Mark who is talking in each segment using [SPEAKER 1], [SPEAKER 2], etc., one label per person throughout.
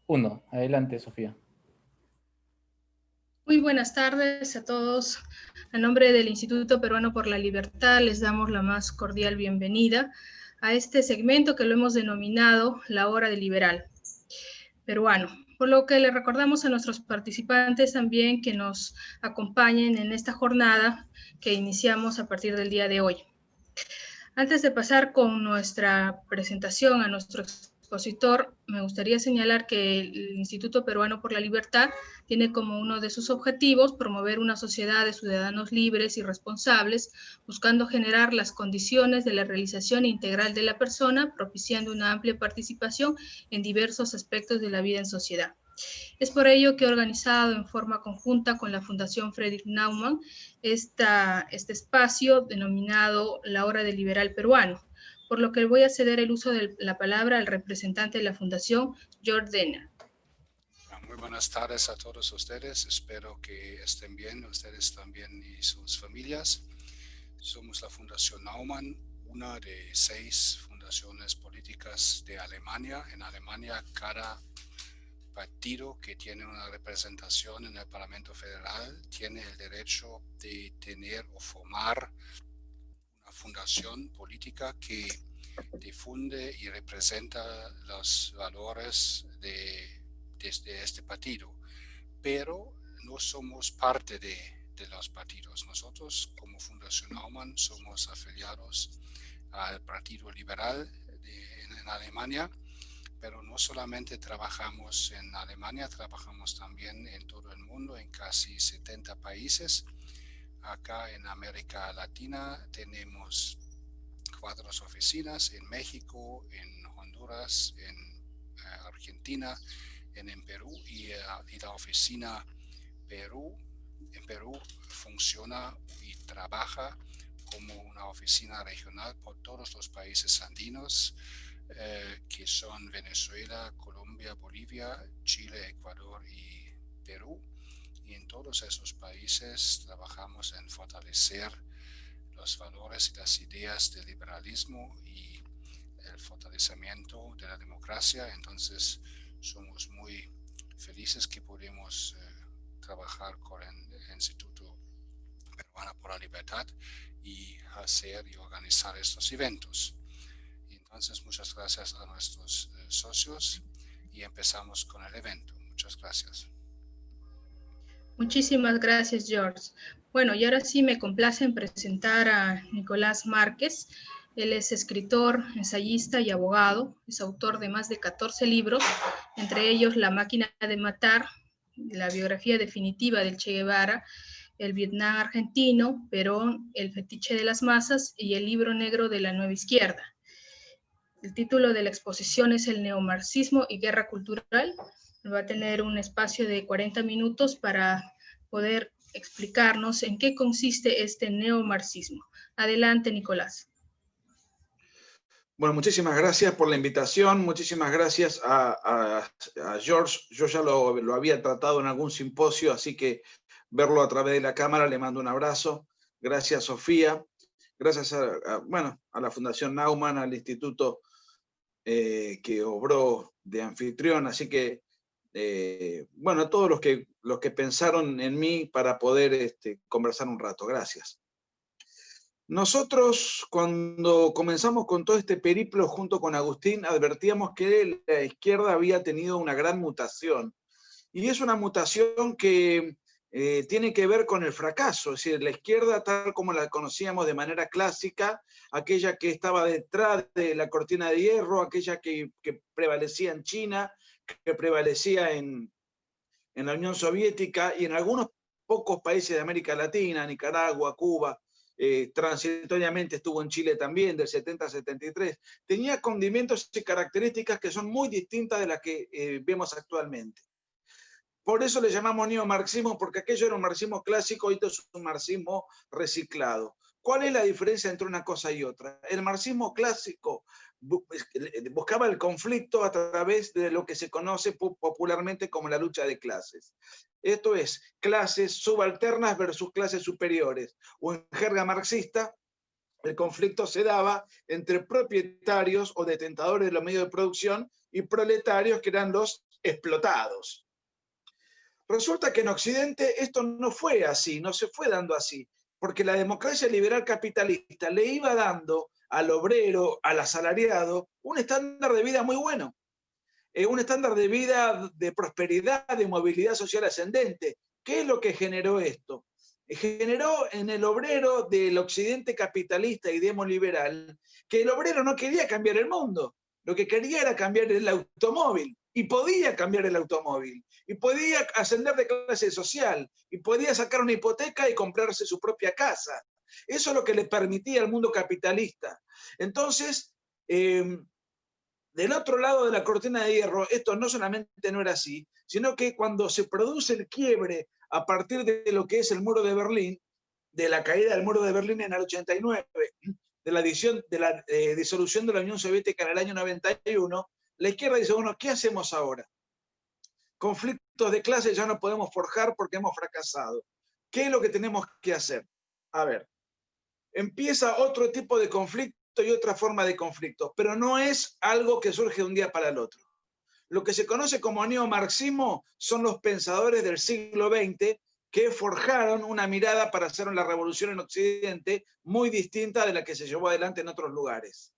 [SPEAKER 1] Uno. Adelante, Sofía.
[SPEAKER 2] Muy buenas tardes a todos. A nombre del Instituto Peruano por la Libertad les damos la más cordial bienvenida a este segmento que lo hemos denominado La Hora del Liberal Peruano. Por lo que le recordamos a nuestros participantes también que nos acompañen en esta jornada que iniciamos a partir del día de hoy. Antes de pasar con nuestra presentación a nuestro expositor, me gustaría señalar que el Instituto Peruano por la Libertad tiene como uno de sus objetivos promover una sociedad de ciudadanos libres y responsables, buscando generar las condiciones de la realización integral de la persona, propiciando una amplia participación en diversos aspectos de la vida en sociedad. Es por ello que he organizado en forma conjunta con la Fundación Friedrich Naumann este espacio denominado La Hora del Liberal Peruano, por lo que voy a ceder el uso de la palabra al representante de la Fundación, George Denner.
[SPEAKER 3] Muy buenas tardes a todos ustedes, espero que estén bien, ustedes también y sus familias. Somos la Fundación Naumann, una de 6 fundaciones políticas de Alemania. En Alemania, cada partido que tiene una representación en el Parlamento Federal tiene el derecho de tener o formar una fundación política que difunde y representa los valores de este partido, pero no somos parte de los partidos. Nosotros, como Fundación Naumann, somos afiliados al Partido Liberal en Alemania, pero no solamente trabajamos en Alemania, trabajamos también en todo el mundo, en casi 70 países. Acá en América Latina tenemos 4 oficinas, en México, en Honduras, en Argentina, en Perú, y la oficina en Perú funciona y trabaja como una oficina regional por todos los países andinos, que son Venezuela, Colombia, Bolivia, Chile, Ecuador y Perú. Y en todos esos países trabajamos en fortalecer los valores y las ideas del liberalismo y el fortalecimiento de la democracia. Entonces somos muy felices que podemos trabajar con el Instituto Peruano por la Libertad y hacer y organizar estos eventos. Entonces, muchas gracias a nuestros socios y empezamos con el evento. Muchas gracias.
[SPEAKER 2] Muchísimas gracias, George. Bueno, y ahora sí me complace en presentar a Nicolás Márquez. Él es escritor, ensayista y abogado. Es autor de más de 14 libros, entre ellos La máquina de matar, la biografía definitiva del Che Guevara, El Vietnam argentino, Perón, El fetiche de las masas y El libro negro de la nueva izquierda. El título de la exposición es El neomarxismo y guerra cultural. Va a tener un espacio de 40 minutos para poder explicarnos en qué consiste este neomarxismo. Adelante, Nicolás.
[SPEAKER 4] Bueno, muchísimas gracias por la invitación, muchísimas gracias a George. Yo ya lo había tratado en algún simposio, así que verlo a través de la cámara, le mando un abrazo. Gracias, Sofía. Gracias a la Fundación Naumann, al Instituto que obró de anfitrión. Así que, a todos los que pensaron en mí para poder conversar un rato. Gracias. Nosotros, cuando comenzamos con todo este periplo junto con Agustín, advertíamos que la izquierda había tenido una gran mutación. Y es una mutación que tiene que ver con el fracaso. Es decir, la izquierda, tal como la conocíamos de manera clásica, aquella que estaba detrás de la cortina de hierro, aquella que prevalecía en China, que prevalecía en la Unión Soviética y en algunos pocos países de América Latina, Nicaragua, Cuba, transitoriamente estuvo en Chile también, del 70 al 73, tenía condimentos y características que son muy distintas de las que vemos actualmente. Por eso le llamamos neomarxismo, porque aquello era un marxismo clásico y esto es un marxismo reciclado. ¿Cuál es la diferencia entre una cosa y otra? El marxismo clásico buscaba el conflicto a través de lo que se conoce popularmente como la lucha de clases. Esto es, clases subalternas versus clases superiores, o en jerga marxista, el conflicto se daba entre propietarios o detentadores de los medios de producción y proletarios, que eran los explotados. Resulta que en Occidente esto no fue así, no se fue dando así, porque la democracia liberal capitalista le iba dando al obrero, al asalariado, un estándar de vida muy bueno, un estándar de vida de prosperidad, de movilidad social ascendente. ¿Qué es lo que generó esto? Generó en el obrero del occidente capitalista y demoliberal que el obrero no quería cambiar el mundo, lo que quería era cambiar el automóvil, y podía cambiar el automóvil, y podía ascender de clase social, y podía sacar una hipoteca y comprarse su propia casa. Eso es lo que le permitía al mundo capitalista. Entonces, del otro lado de la cortina de hierro, esto no solamente no era así, sino que cuando se produce el quiebre a partir de lo que es el muro de Berlín, de la caída del muro de Berlín en el 89, de la disolución de la Unión Soviética en el año 91, la izquierda dice, bueno, ¿qué hacemos ahora? Conflictos de clase ya no podemos forjar porque hemos fracasado. ¿Qué es lo que tenemos que hacer? A ver, empieza otro tipo de conflicto y otra forma de conflicto, pero no es algo que surge de un día para el otro. Lo que se conoce como neomarxismo son los pensadores del siglo XX que forjaron una mirada para hacer la revolución en Occidente muy distinta de la que se llevó adelante en otros lugares.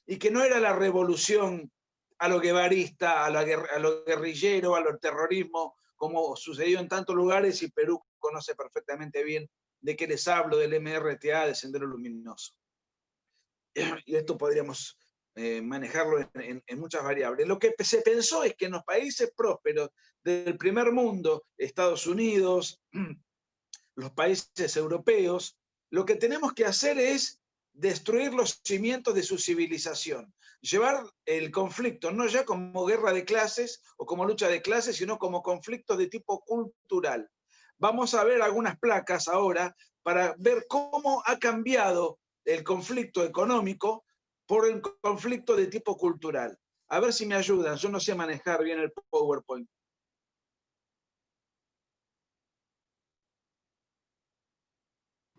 [SPEAKER 4] Y que no era la revolución a lo guevarista, a lo guerrillero, a lo terrorismo, como sucedió en tantos lugares, y Perú conoce perfectamente bien de qué les hablo, del MRTA, de Sendero Luminoso. Y esto podríamos manejarlo en muchas variables. Lo que se pensó es que en los países prósperos del primer mundo, Estados Unidos, los países europeos, lo que tenemos que hacer es destruir los cimientos de su civilización, llevar el conflicto no ya como guerra de clases o como lucha de clases, sino como conflicto de tipo cultural. Vamos a ver algunas placas ahora para ver cómo ha cambiado el conflicto económico por el conflicto de tipo cultural. A ver si me ayudan, yo no sé manejar bien el PowerPoint.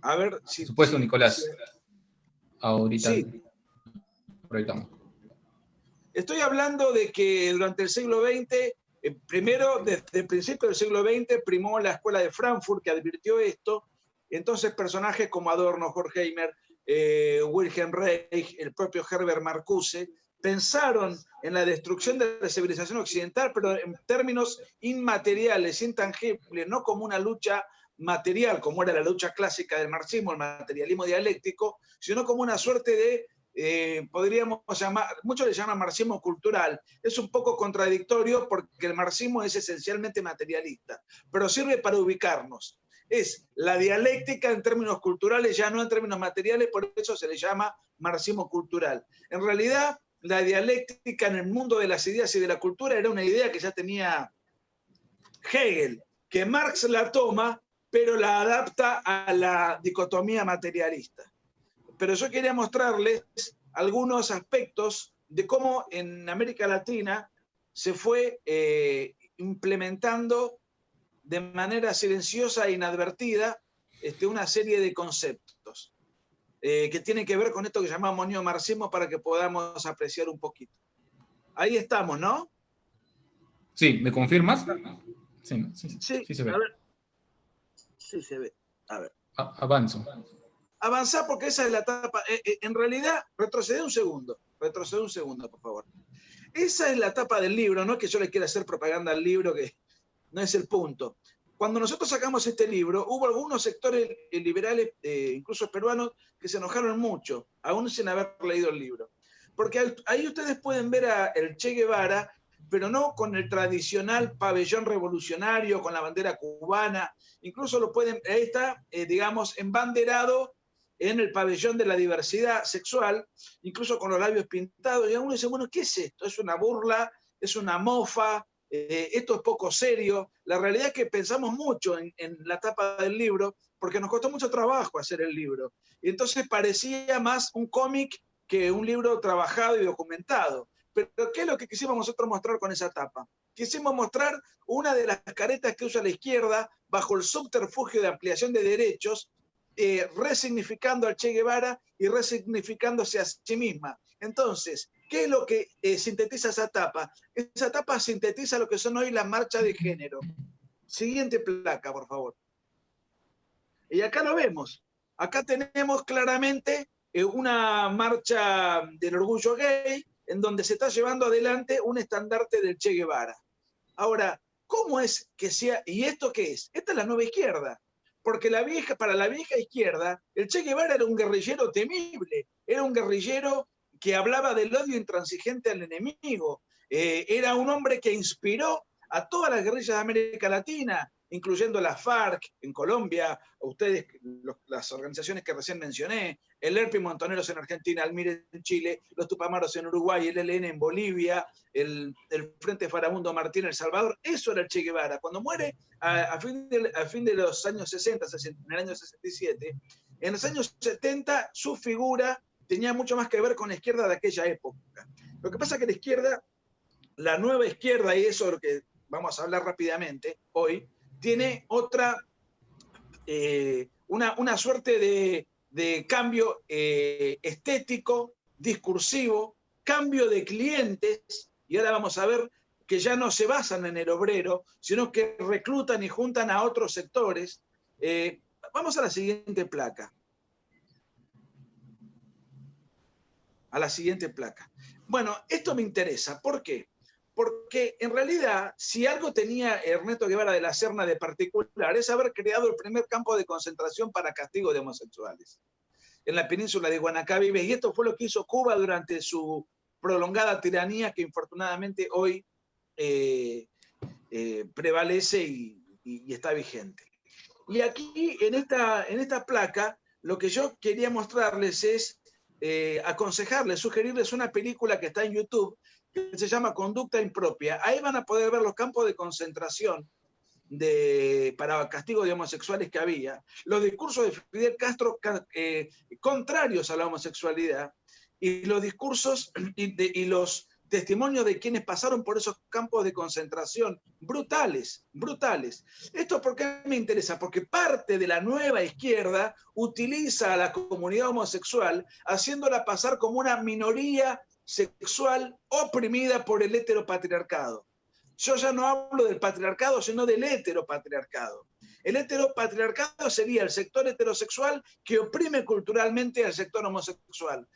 [SPEAKER 4] A ver si...
[SPEAKER 1] Por supuesto, Nicolás. Ahorita
[SPEAKER 4] sí.
[SPEAKER 1] Proyectamos.
[SPEAKER 4] Estoy hablando de que durante el siglo XX, primero, desde el principio del siglo XX, primó la escuela de Frankfurt, que advirtió esto. Entonces, personajes como Adorno, Horkheimer, Wilhelm Reich, el propio Herbert Marcuse, pensaron en la destrucción de la civilización occidental, pero en términos inmateriales, intangibles, no como una lucha material, como era la lucha clásica del marxismo, el materialismo dialéctico, sino como una suerte de, podríamos llamar, muchos le llaman marxismo cultural. Es un poco contradictorio porque el marxismo es esencialmente materialista, pero sirve para ubicarnos. Es la dialéctica en términos culturales, ya no en términos materiales, por eso se le llama marxismo cultural. En realidad, la dialéctica en el mundo de las ideas y de la cultura era una idea que ya tenía Hegel, que Marx la toma, pero la adapta a la dicotomía materialista. Pero yo quería mostrarles algunos aspectos de cómo en América Latina se fue implementando de manera silenciosa e inadvertida una serie de conceptos que tienen que ver con esto que llamamos neomarxismo, para que podamos apreciar un poquito. Ahí estamos, ¿no?
[SPEAKER 1] Sí, ¿me confirmas?
[SPEAKER 4] Sí,
[SPEAKER 1] se ve.
[SPEAKER 4] A ver. Sí se ve. A ver.
[SPEAKER 1] Avanzo.
[SPEAKER 4] Avanzá porque esa es la etapa. En realidad, retrocede un segundo, por favor. Esa es la etapa del libro, no es que yo le quiera hacer propaganda al libro, que no es el punto. Cuando nosotros sacamos este libro, hubo algunos sectores liberales, incluso peruanos, que se enojaron mucho, aún sin haber leído el libro. Porque ahí ustedes pueden ver a el Che Guevara, pero no con el tradicional pabellón revolucionario, con la bandera cubana. Incluso lo pueden, ahí está, digamos, embanderado en el pabellón de la diversidad sexual, incluso con los labios pintados. Y uno dice, bueno, ¿qué es esto? ¿Es una burla? ¿Es una mofa? Esto es poco serio. La realidad es que pensamos mucho en la tapa del libro, porque nos costó mucho trabajo hacer el libro. Y entonces parecía más un cómic que un libro trabajado y documentado. Pero ¿qué es lo que quisimos nosotros mostrar con esa tapa? Quisimos mostrar una de las caretas que usa la izquierda bajo el subterfugio de ampliación de derechos resignificando al Che Guevara y resignificándose a sí misma. Entonces, ¿qué es lo que sintetiza esa etapa? Esa etapa sintetiza lo que son hoy las marchas de género. Siguiente placa, por favor. Y acá lo vemos. Acá tenemos claramente una marcha del orgullo gay en donde se está llevando adelante un estandarte del Che Guevara. Ahora, ¿cómo es que sea? ¿Y esto qué es? Esta es la nueva izquierda. Porque para la vieja izquierda, el Che Guevara era un guerrillero temible, era un guerrillero que hablaba del odio intransigente al enemigo, era un hombre que inspiró a todas las guerrillas de América Latina, incluyendo la FARC en Colombia, ustedes, las organizaciones que recién mencioné, el ERP y Montoneros en Argentina, el MIR en Chile, los Tupamaros en Uruguay, el ELN en Bolivia, el Frente Farabundo Martín en El Salvador. Eso era el Che Guevara. Cuando muere a fin de los años 60, en el año 67, en los años 70 su figura tenía mucho más que ver con la izquierda de aquella época. Lo que pasa es que la izquierda, la nueva izquierda, y eso es lo que vamos a hablar rápidamente hoy, tiene otra, una suerte de cambio estético, discursivo, cambio de clientes, y ahora vamos a ver que ya no se basan en el obrero, sino que reclutan y juntan a otros sectores. Vamos a la siguiente placa. A la siguiente placa. Bueno, esto me interesa. ¿Por qué? Porque en realidad, si algo tenía Ernesto Guevara de la Serna de particular, es haber creado el primer campo de concentración para castigo de homosexuales en la península de Guanacavive, y esto fue lo que hizo Cuba durante su prolongada tiranía, que infortunadamente hoy prevalece y está vigente. Y aquí, en esta placa, lo que yo quería mostrarles es aconsejarles, sugerirles una película que está en YouTube, que se llama Conducta Impropia. Ahí van a poder ver los campos de concentración para castigo de homosexuales que había, los discursos de Fidel Castro contrarios a la homosexualidad, y los discursos y los testimonios de quienes pasaron por esos campos de concentración brutales, brutales. ¿Esto por qué me interesa? Porque parte de la nueva izquierda utiliza a la comunidad homosexual haciéndola pasar como una minoría sexual oprimida por el heteropatriarcado. Yo ya no hablo del patriarcado, sino del heteropatriarcado. El heteropatriarcado sería el sector heterosexual que oprime culturalmente al sector homosexual.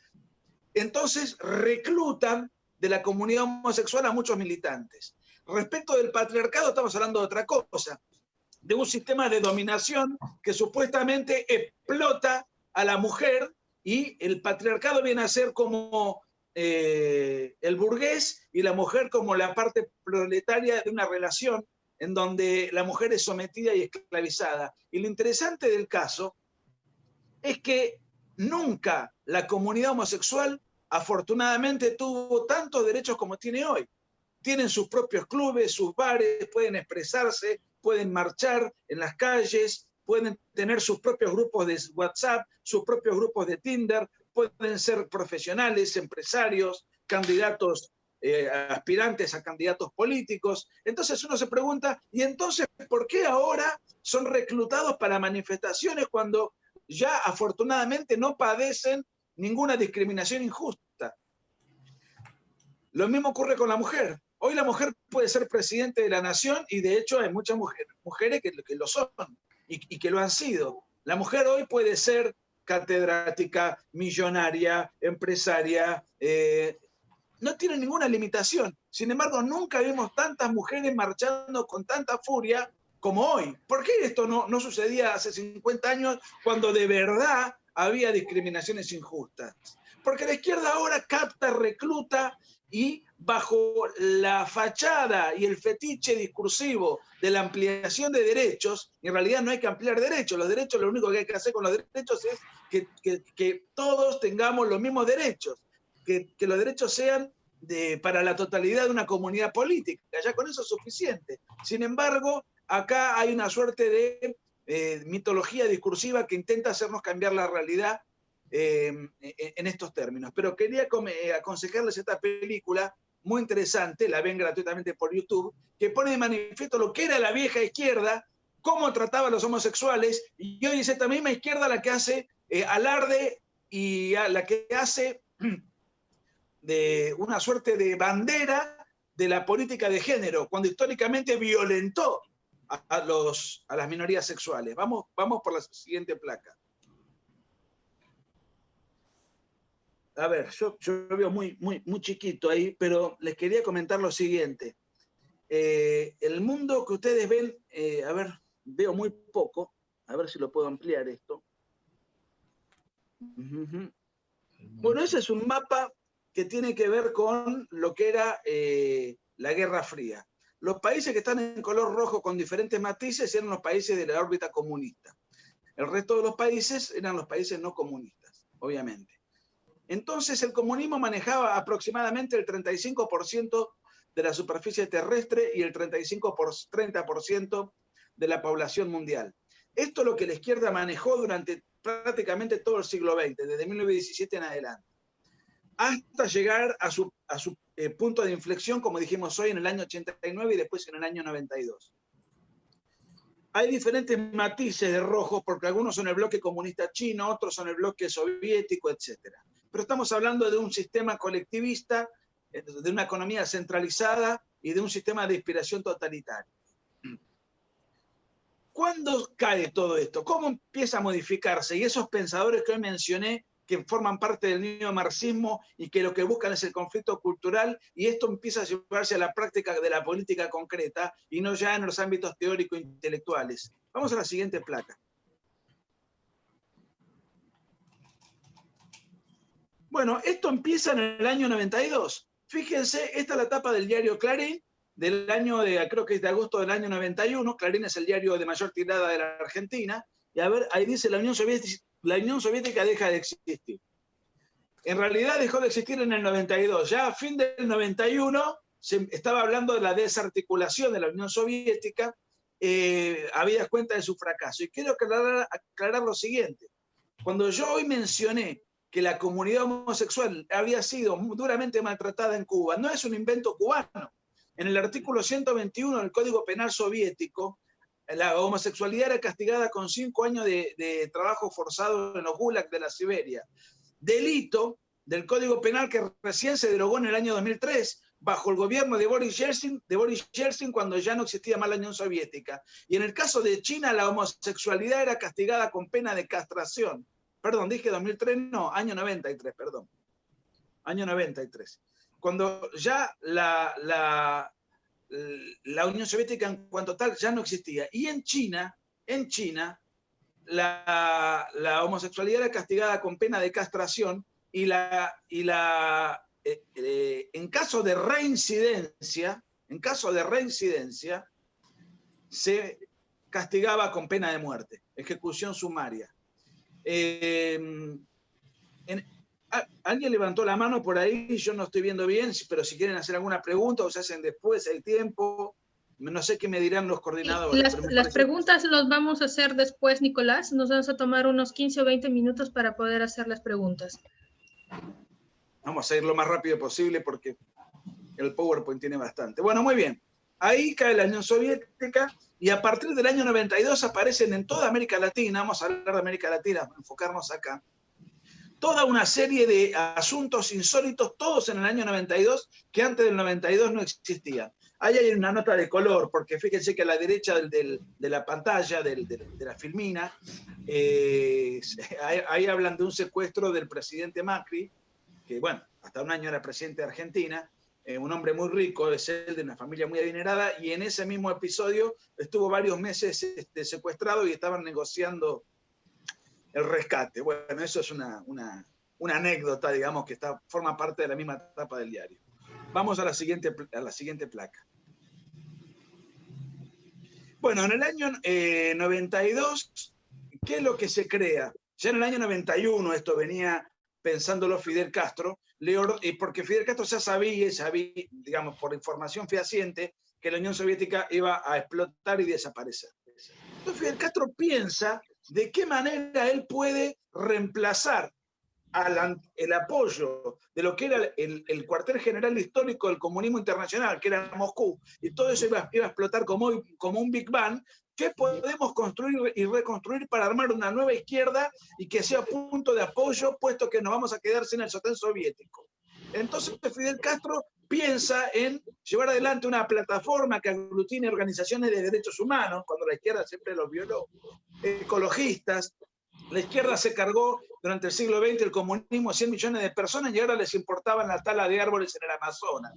[SPEAKER 4] Entonces reclutan de la comunidad homosexual a muchos militantes. Respecto del patriarcado estamos hablando de otra cosa, de un sistema de dominación que supuestamente explota a la mujer, y el patriarcado viene a ser como el burgués y la mujer como la parte proletaria de una relación en donde la mujer es sometida y esclavizada. Y lo interesante del caso es que nunca la comunidad homosexual afortunadamente tuvo tantos derechos como tiene hoy. Tienen sus propios clubes, sus bares, pueden expresarse, pueden marchar en las calles, pueden tener sus propios grupos de WhatsApp, sus propios grupos de Tinder, pueden ser profesionales, empresarios, candidatos, aspirantes a candidatos políticos. Entonces uno se pregunta, ¿y entonces por qué ahora son reclutados para manifestaciones cuando ya afortunadamente no padecen ninguna discriminación injusta? Lo mismo ocurre con la mujer. Hoy la mujer puede ser presidente de la nación, y de hecho hay muchas mujeres que lo son y que lo han sido. La mujer hoy puede ser catedrática, millonaria, empresaria, no tiene ninguna limitación. Sin embargo, nunca vimos tantas mujeres marchando con tanta furia como hoy. ¿Por qué esto no sucedía hace 50 años cuando de verdad había discriminaciones injustas? Porque la izquierda ahora capta, recluta, y bajo la fachada y el fetiche discursivo de la ampliación de derechos, en realidad no hay que ampliar derechos. Los derechos, lo único que hay que hacer con los derechos es que todos tengamos los mismos derechos, que los derechos sean para la totalidad de una comunidad política. Ya con eso es suficiente. Sin embargo, acá hay una suerte de mitología discursiva que intenta hacernos cambiar la realidad en estos términos. Pero quería aconsejarles esta película muy interesante, la ven gratuitamente por YouTube, que pone de manifiesto lo que era la vieja izquierda, cómo trataba a los homosexuales, y hoy es esta misma izquierda la que hace alarde y la que hace de una suerte de bandera de la política de género, cuando históricamente violentó a las minorías sexuales. Vamos por la siguiente placa. A ver, yo veo muy chiquito ahí, pero les quería comentar lo siguiente. El mundo que ustedes ven, a ver, veo muy poco, a ver si lo puedo ampliar esto. Bueno, ese es un mapa que tiene que ver con lo que era la Guerra Fría. Los países que están en color rojo con diferentes matices eran los países de la órbita comunista. El resto de los países eran los países no comunistas, obviamente. Entonces el comunismo manejaba aproximadamente el 35% de la superficie terrestre y el 30% de la población mundial. Esto es lo que la izquierda manejó durante prácticamente todo el siglo XX, desde 1917 en adelante, hasta llegar a su punto de inflexión, como dijimos hoy, en el año 89 y después en el año 92. Hay diferentes matices de rojos, porque algunos son el bloque comunista chino, otros son el bloque soviético, etc. Pero estamos hablando de un sistema colectivista, de una economía centralizada y de un sistema de inspiración totalitario. ¿Cuándo cae todo esto? ¿Cómo empieza a modificarse? Y esos pensadores que hoy mencioné, que forman parte del neomarxismo y que lo que buscan es el conflicto cultural, y esto empieza a llevarse a la práctica de la política concreta y no ya en los ámbitos teóricos e intelectuales. Vamos a la siguiente placa. Bueno, esto empieza en el año 92. Fíjense, esta es la tapa del diario Clarín, del año creo que es de agosto del año 91. Clarín es el diario de mayor tirada de la Argentina. Y a ver, ahí dice la Unión Soviética deja de existir. En realidad dejó de existir en el 92. Ya a fin del 91 se estaba hablando de la desarticulación de la Unión Soviética, habida cuenta de su fracaso. Y quiero aclarar lo siguiente. Cuando yo hoy mencioné que la comunidad homosexual había sido duramente maltratada en Cuba, no es un invento cubano. En el artículo 121 del Código Penal soviético, la homosexualidad era castigada con 5 años de trabajo forzado en los gulags de la Siberia. Delito del Código Penal que recién se derogó en el año 2003, bajo el gobierno de Boris Yeltsin, cuando ya no existía más la Unión Soviética. Y en el caso de China, la homosexualidad era castigada con pena de castración. Perdón, dije 2003, no, año 93, perdón. Año 93. Cuando ya la Unión Soviética en cuanto tal ya no existía. Y en China, la homosexualidad era castigada con pena de castración en caso de reincidencia, se castigaba con pena de muerte, ejecución sumaria. Alguien levantó la mano por ahí, yo no estoy viendo bien, pero si quieren hacer alguna pregunta o se hacen después, hay tiempo. No sé qué me dirán los coordinadores.
[SPEAKER 2] Las preguntas las vamos a hacer después, Nicolás. Nos vamos a tomar unos 15 o 20 minutos para poder hacer las preguntas.
[SPEAKER 4] Vamos a ir lo más rápido posible porque el PowerPoint tiene bastante. Bueno, muy bien. Ahí cae la Unión Soviética y a partir del año 92 aparecen en toda América Latina, vamos a hablar de América Latina, enfocarnos acá, toda una serie de asuntos insólitos, todos en el año 92, que antes del 92 no existían. Ahí hay una nota de color, porque fíjense que a la derecha de la pantalla, de la filmina, ahí hablan de un secuestro del presidente Macri, que bueno, hasta un año era presidente de Argentina, un hombre muy rico, es él de una familia muy adinerada, y en ese mismo episodio estuvo varios meses secuestrado y estaban negociando el rescate. Bueno, eso es una anécdota, digamos, que forma parte de la misma etapa del diario. Vamos a la siguiente placa. Bueno, en el año 92, ¿qué es lo que se crea? Ya en el año 91 esto venía pensándolo Fidel Castro, porque Fidel Castro ya sabía, digamos, por información fehaciente, que la Unión Soviética iba a explotar y desaparecer. Entonces Fidel Castro piensa de qué manera él puede reemplazar el apoyo de lo que era el cuartel general histórico del comunismo internacional, que era Moscú, y todo eso iba a explotar como un Big Bang, ¿qué podemos construir y reconstruir para armar una nueva izquierda y que sea punto de apoyo, puesto que nos vamos a quedar sin el sostén soviético? Entonces Fidel Castro piensa en llevar adelante una plataforma que aglutine organizaciones de derechos humanos, cuando la izquierda siempre los violó, ecologistas. La izquierda se cargó durante el siglo XX el comunismo a 100 millones de personas y ahora les importaban la tala de árboles en el Amazonas.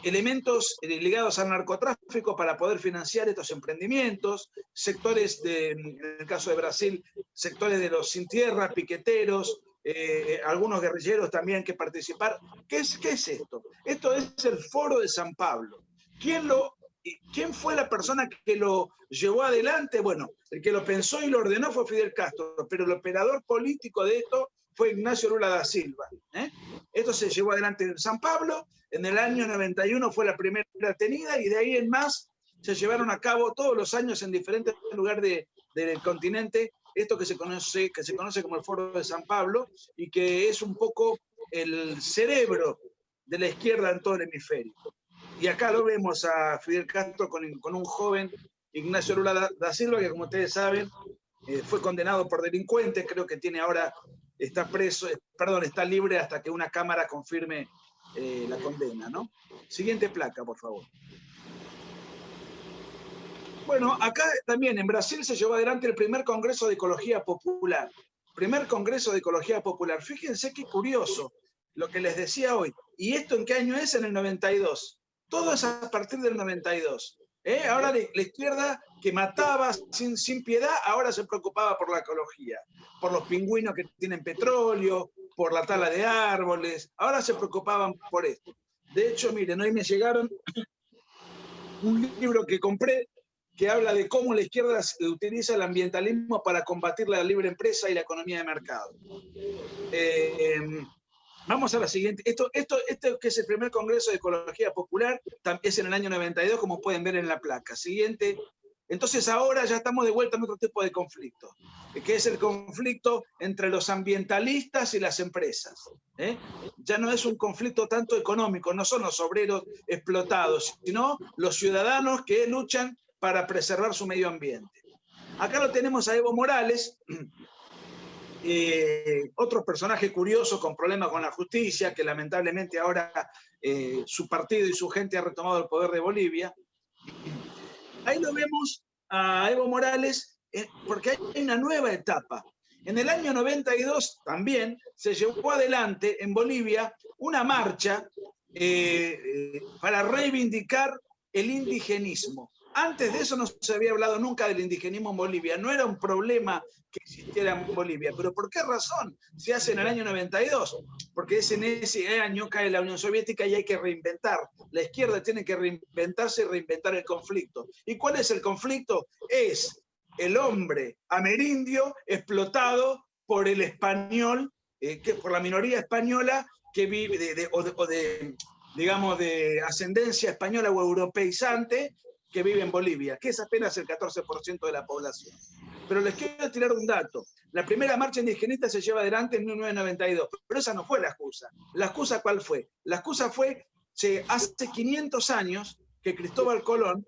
[SPEAKER 4] Elementos ligados al narcotráfico para poder financiar estos emprendimientos, sectores, en el caso de Brasil, sectores de los sin tierra, piqueteros, algunos guerrilleros también que participaron. ¿Qué es esto? Esto es el Foro de San Pablo. ¿Quién fue la persona que lo llevó adelante? Bueno, el que lo pensó y lo ordenó fue Fidel Castro, pero el operador político de esto fue Ignacio Lula da Silva. Esto se llevó adelante en San Pablo, en el año 91 fue la primera tenida y de ahí en más se llevaron a cabo todos los años en diferentes lugares del continente esto que se conoce como el Foro de San Pablo y que es un poco el cerebro de la izquierda en todo el hemisferio. Y acá lo vemos a Fidel Castro con un joven Ignacio Lula da Silva, que como ustedes saben, fue condenado por delincuente, creo que está libre hasta que una cámara confirme la condena, ¿no? Siguiente placa, por favor. Bueno, acá también en Brasil se llevó adelante el primer Congreso de Ecología Popular. Primer Congreso de Ecología Popular. Fíjense qué curioso lo que les decía hoy. ¿Y esto en qué año es? En el 92. Todo es a partir del 92. Ahora la izquierda que mataba sin piedad, ahora se preocupaba por la ecología, por los pingüinos que tienen petróleo, por la tala de árboles. Ahora se preocupaban por esto. De hecho, miren, hoy me llegaron un libro que compré que habla de cómo la izquierda utiliza el ambientalismo para combatir la libre empresa y la economía de mercado. Vamos a la siguiente. Esto que es el primer Congreso de Ecología Popular, es en el año 92, como pueden ver en la placa. Siguiente. Entonces ahora ya estamos de vuelta en otro tipo de conflicto, que es el conflicto entre los ambientalistas y las empresas. Ya no es un conflicto tanto económico, no son los obreros explotados, sino los ciudadanos que luchan para preservar su medio ambiente. Acá lo tenemos a Evo Morales, otro personaje curioso con problemas con la justicia, que lamentablemente ahora su partido y su gente ha retomado el poder de Bolivia. Ahí lo vemos a Evo Morales porque hay una nueva etapa. En el año 92 también se llevó adelante en Bolivia una marcha para reivindicar el indigenismo. Antes de eso no se había hablado nunca del indigenismo en Bolivia, no era un problema que existiera en Bolivia, pero ¿por qué razón se hace en el año 92? Porque en ese año cae la Unión Soviética y hay que reinventar. La izquierda tiene que reinventarse y reinventar el conflicto. ¿Y cuál es el conflicto? Es el hombre amerindio explotado por el español, por la minoría española que vive de ascendencia española o europeizante, que vive en Bolivia, que es apenas el 14% de la población. Pero les quiero tirar un dato. La primera marcha indigenista se lleva adelante en 1992, pero esa no fue la excusa. ¿La excusa cuál fue? La excusa fue hace 500 años que Cristóbal Colón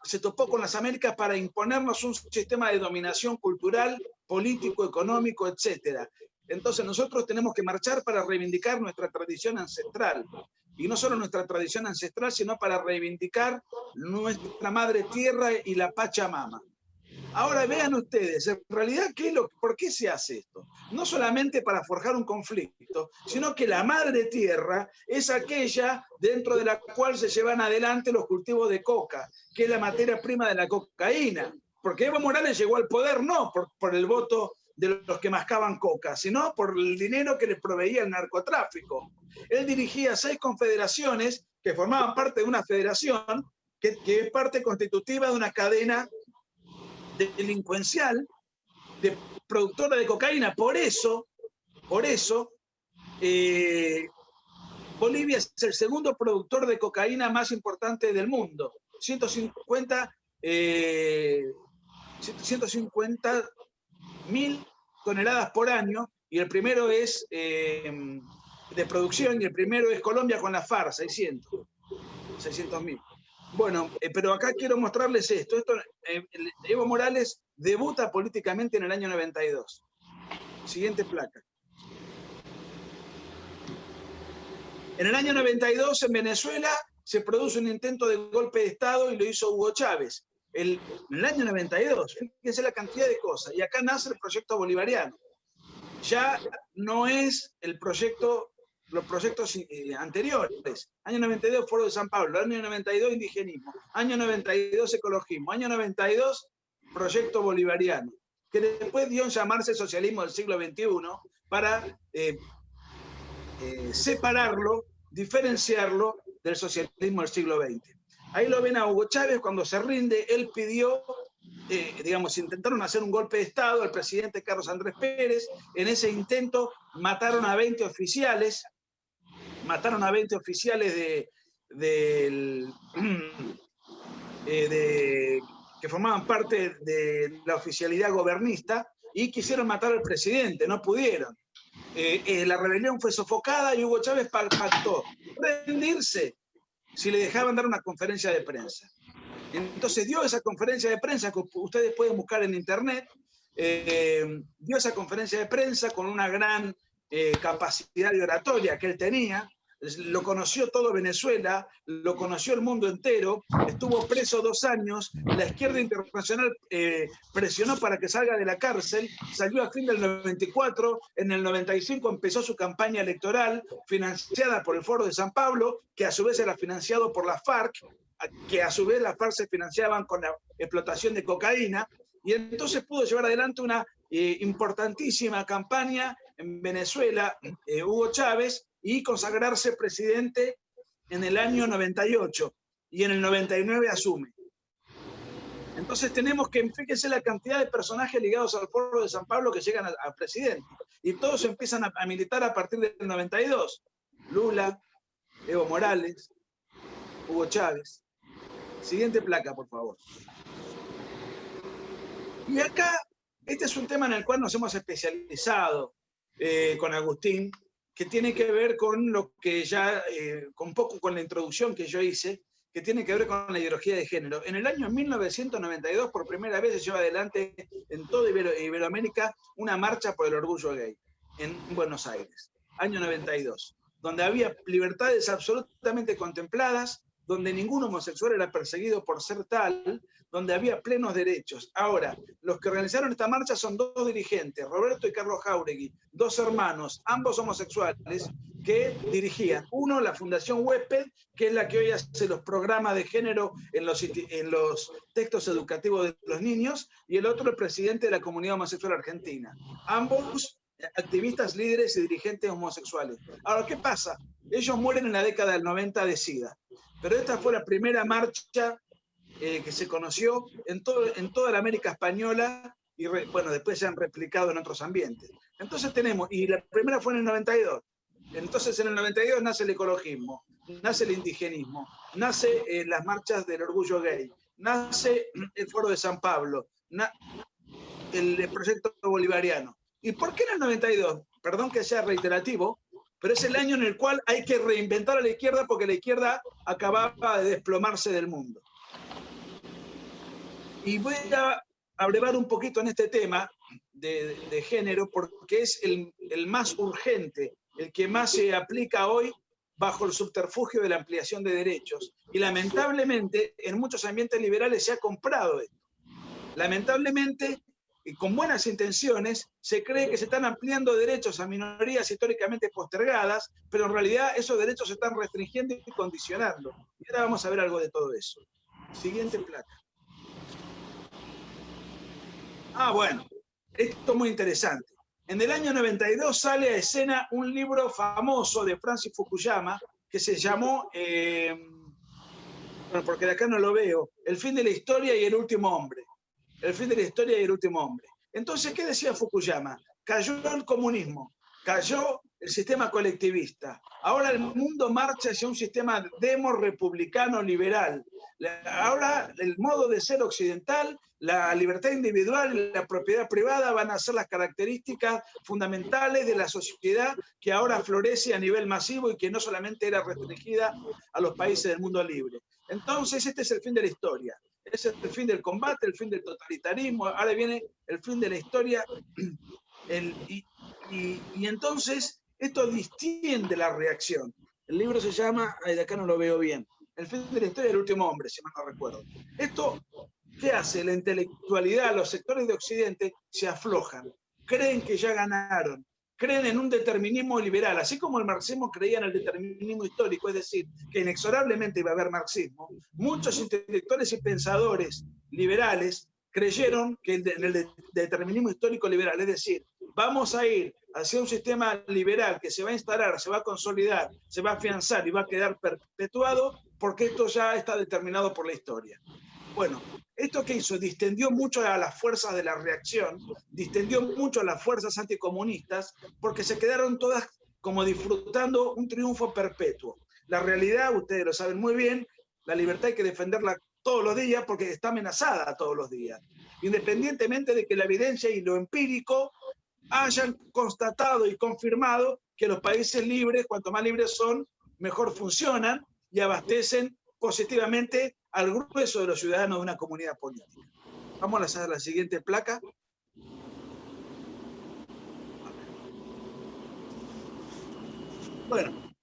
[SPEAKER 4] se topó con las Américas para imponernos un sistema de dominación cultural, político, económico, etc. Entonces nosotros tenemos que marchar para reivindicar nuestra tradición ancestral. Y no solo nuestra tradición ancestral, sino para reivindicar nuestra madre tierra y la Pachamama. Ahora vean ustedes, en realidad, ¿por qué se hace esto? No solamente para forjar un conflicto, sino que la madre tierra es aquella dentro de la cual se llevan adelante los cultivos de coca, que es la materia prima de la cocaína. Porque Evo Morales llegó al poder no por el voto de los que mascaban coca, sino por el dinero que les proveía el narcotráfico. Él dirigía 6 confederaciones que formaban parte de una federación que es parte constitutiva de una cadena delincuencial de productora de cocaína. Por eso Bolivia es el segundo productor de cocaína más importante del mundo. 150 150.000 toneladas por año, y el primero es de producción, y el primero es Colombia con la FARC, 600.000. Bueno, pero acá quiero mostrarles esto. Evo Morales debuta políticamente en el año 92. Siguiente placa. En el año 92, en Venezuela, se produce un intento de golpe de Estado y lo hizo Hugo Chávez. En el año 92, fíjense la cantidad de cosas. Y acá nace el proyecto bolivariano. Ya no es el proyecto, los proyectos anteriores. Año 92, Foro de San Pablo. Año 92, indigenismo. Año 92, ecologismo. Año 92, proyecto bolivariano. Que después dio en llamarse socialismo del siglo XXI para separarlo, diferenciarlo del socialismo del siglo XX. Ahí lo ven a Hugo Chávez cuando se rinde. Él pidió, intentaron hacer un golpe de Estado al presidente Carlos Andrés Pérez. En ese intento mataron a 20 oficiales, que formaban parte de la oficialidad gobernista, y quisieron matar al presidente, no pudieron. La rebelión fue sofocada y Hugo Chávez pactó rendirse si le dejaban dar una conferencia de prensa. Entonces dio esa conferencia de prensa, que ustedes pueden buscar en internet, dio esa conferencia de prensa con una gran capacidad de oratoria que él tenía. Lo conoció todo Venezuela, lo conoció el mundo entero, estuvo preso 2 años, la izquierda internacional presionó para que salga de la cárcel, salió a fin del 94, en el 95 empezó su campaña electoral, financiada por el Foro de San Pablo, que a su vez era financiado por la FARC, que a su vez las FARC se financiaban con la explotación de cocaína, y entonces pudo llevar adelante una importantísima campaña en Venezuela, Hugo Chávez, y consagrarse presidente en el año 98, y en el 99 asume. Entonces tenemos que, fíjense la cantidad de personajes ligados al Foro de San Pablo que llegan al presidente, y todos empiezan a militar a partir del 92. Lula, Evo Morales, Hugo Chávez. Siguiente placa, por favor. Y acá, este es un tema en el cual nos hemos especializado con Agustín, que tiene que ver con lo que ya, un poco con la introducción que yo hice, que tiene que ver con la ideología de género. En el año 1992, por primera vez, se lleva adelante en toda Iberoamérica una marcha por el orgullo gay, en Buenos Aires, año 92, donde había libertades absolutamente contempladas, donde ningún homosexual era perseguido por ser tal, donde había plenos derechos. Ahora, los que organizaron esta marcha son 2 dirigentes, Roberto y Carlos Jáuregui, 2 hermanos, ambos homosexuales, que dirigían. Uno, la Fundación Huésped, que es la que hoy hace los programas de género en los textos educativos de los niños, y el otro, el presidente de la comunidad homosexual argentina. Ambos activistas, líderes y dirigentes homosexuales. Ahora, ¿qué pasa? Ellos mueren en la década del 90 de SIDA, pero esta fue la primera marcha que se conoció en toda la América Española, y bueno, después se han replicado en otros ambientes. Entonces tenemos, y la primera fue en el 92, entonces en el 92 nace el ecologismo, nace el indigenismo, nace las marchas del orgullo gay, nace el Foro de San Pablo, el proyecto bolivariano. ¿Y por qué en el 92? Perdón que sea reiterativo, pero es el año en el cual hay que reinventar a la izquierda, porque la izquierda acababa de desplomarse del mundo. Y voy a abrevar un poquito en este tema de género, porque es el más urgente, el que más se aplica hoy bajo el subterfugio de la ampliación de derechos. Y lamentablemente, en muchos ambientes liberales se ha comprado esto. Lamentablemente, y con buenas intenciones, se cree que se están ampliando derechos a minorías históricamente postergadas, pero en realidad esos derechos se están restringiendo y condicionando. Y ahora vamos a ver algo de todo eso. Siguiente placa. Bueno, esto es muy interesante. En el año 92 sale a escena un libro famoso de Francis Fukuyama que se llamó, bueno, porque de acá no lo veo, El fin de la historia y el último hombre. El fin de la historia y el último hombre. Entonces, ¿qué decía Fukuyama? Cayó el comunismo. cayó el sistema colectivista. Ahora el mundo marcha hacia un sistema demo-republicano liberal. Ahora el modo de ser occidental, la libertad individual y la propiedad privada van a ser las características fundamentales de la sociedad que ahora florece a nivel masivo y que no solamente era restringida a los países del mundo libre. Entonces este es el fin de la historia. Es el fin del combate, el fin del totalitarismo, ahora viene el fin de la historia. Y entonces esto distiende la reacción. El libro se llama, de acá no lo veo bien, El fin de la historia del último hombre, si mal no recuerdo. Esto, ¿qué hace? La intelectualidad, los sectores de Occidente se aflojan, creen que ya ganaron, creen en un determinismo liberal, así como el marxismo creía en el determinismo histórico, es decir, que inexorablemente iba a haber marxismo. Muchos intelectuales y pensadores liberales creyeron que en el determinismo histórico liberal, es decir, vamos a ir hacia un sistema liberal que se va a instalar, se va a consolidar, se va a afianzar y va a quedar perpetuado porque esto ya está determinado por la historia. Bueno, ¿esto qué hizo? Distendió mucho a las fuerzas de la reacción, distendió mucho a las fuerzas anticomunistas porque se quedaron todas como disfrutando un triunfo perpetuo. La realidad, ustedes lo saben muy bien, la libertad hay que defenderla todos los días porque está amenazada todos los días, independientemente de que la evidencia y lo empírico hayan constatado y confirmado que los países libres, cuanto más libres son, mejor funcionan y abastecen positivamente al grueso de los ciudadanos de una comunidad política. Vamos a hacer la siguiente placa. Bueno,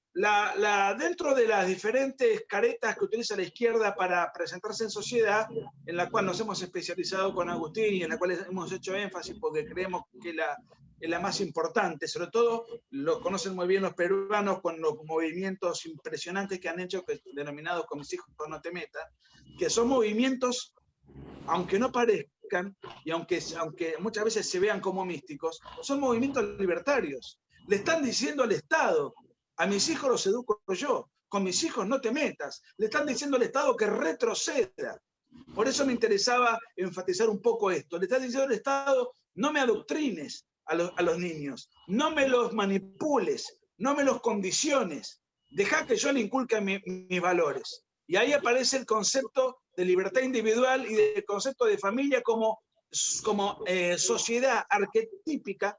[SPEAKER 4] dentro de las diferentes caretas que utiliza la izquierda para presentarse en sociedad, en la cual nos hemos especializado con Agustín y en la cual hemos hecho énfasis porque creemos que es la más importante, sobre todo lo conocen muy bien los peruanos con los movimientos impresionantes que han hecho, denominados Con mis hijos no te metas, que son movimientos, aunque no parezcan, y aunque muchas veces se vean como místicos, son movimientos libertarios. Le están diciendo al Estado: a mis hijos los educo yo, con mis hijos no te metas. Le están diciendo al Estado que retroceda. Por eso me interesaba enfatizar un poco esto. Le están diciendo al Estado: no me adoctrines a los niños, no me los manipules, no me los condiciones, deja que yo le inculque mis valores. Y ahí aparece el concepto de libertad individual y el concepto de familia como sociedad arquetípica.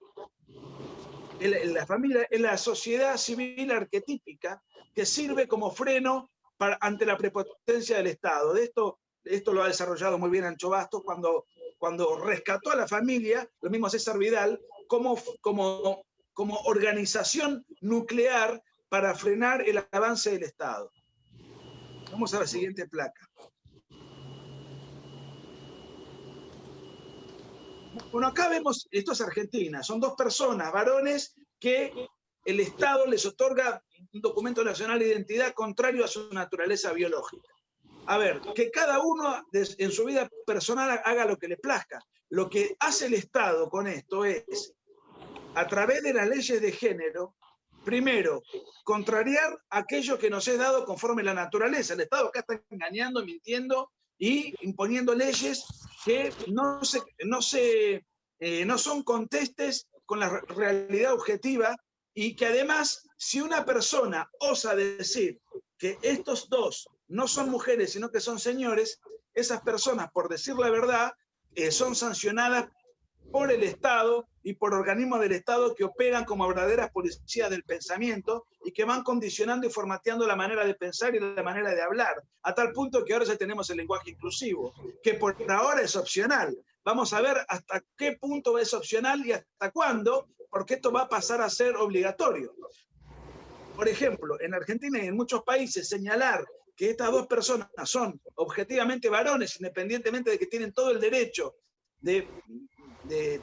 [SPEAKER 4] La familia es la sociedad civil arquetípica que sirve como freno ante la prepotencia del Estado. Esto lo ha desarrollado muy bien Ancho Bastos cuando rescató a la familia, lo mismo César Vidal, como organización nuclear para frenar el avance del Estado. Vamos a la siguiente placa. Bueno, acá vemos, esto es Argentina, son dos personas, varones, que el Estado les otorga un documento nacional de identidad contrario a su naturaleza biológica. A ver, que cada uno en su vida personal haga lo que le plazca. Lo que hace el Estado con esto es, a través de las leyes de género, primero, contrariar aquello que nos es dado conforme a la naturaleza. El Estado acá está engañando, mintiendo y imponiendo leyes que no son contestes con la realidad objetiva y que además, si una persona osa decir que estos dos no son mujeres, sino que son señores, esas personas, por decir la verdad, son sancionadas por el Estado y por organismos del Estado que operan como verdaderas policías del pensamiento y que van condicionando y formateando la manera de pensar y la manera de hablar, a tal punto que ahora ya tenemos el lenguaje inclusivo, que por ahora es opcional. Vamos a ver hasta qué punto es opcional y hasta cuándo, porque esto va a pasar a ser obligatorio. Por ejemplo, en Argentina y en muchos países, señalar que estas dos personas son objetivamente varones, independientemente de que tienen todo el derecho de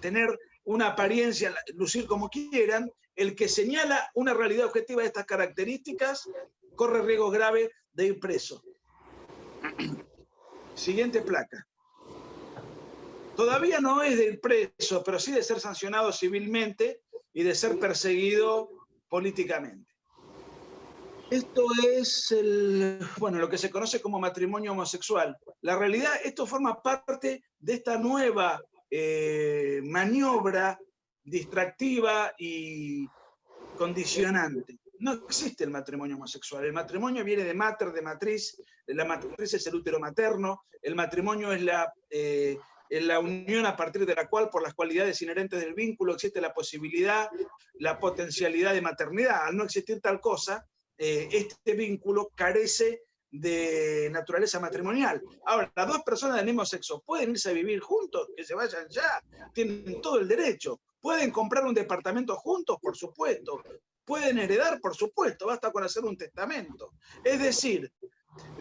[SPEAKER 4] tener una apariencia, lucir como quieran, el que señala una realidad objetiva de estas características corre riesgo grave de ir preso. Siguiente placa. Todavía no es de ir preso, pero sí de ser sancionado civilmente y de ser perseguido políticamente. Esto es lo que se conoce como matrimonio homosexual. La realidad, esto forma parte de esta nueva maniobra distractiva y condicionante. No existe el matrimonio homosexual. El matrimonio viene de mater, de matriz. La matriz es el útero materno. El matrimonio es la unión a partir de la cual, por las cualidades inherentes del vínculo, existe la posibilidad, la potencialidad de maternidad. Al no existir tal cosa, este vínculo carece de naturaleza matrimonial. Ahora, las dos personas del mismo sexo pueden irse a vivir juntos, que se vayan ya, tienen todo el derecho. Pueden comprar un departamento juntos, por supuesto. Pueden heredar, por supuesto, basta con hacer un testamento. Es decir,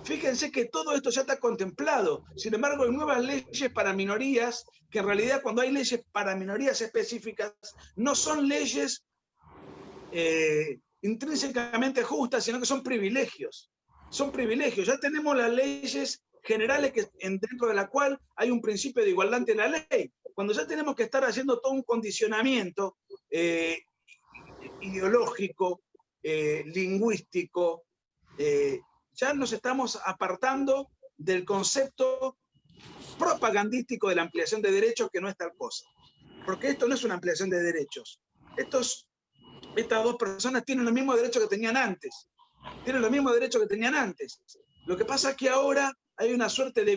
[SPEAKER 4] fíjense que todo esto ya está contemplado. Sin embargo, hay nuevas leyes para minorías, que en realidad cuando hay leyes para minorías específicas, no son leyes intrínsecamente justas, sino que son privilegios. Son privilegios. Ya tenemos las leyes generales dentro de la cual hay un principio de igualdad ante la ley. Cuando ya tenemos que estar haciendo todo un condicionamiento ideológico, lingüístico, ya nos estamos apartando del concepto propagandístico de la ampliación de derechos, que no es tal cosa. Porque esto no es una ampliación de derechos. Estas dos personas tienen los mismos derechos que tenían antes. Tienen los mismos derechos que tenían antes. Lo que pasa es que ahora hay una suerte de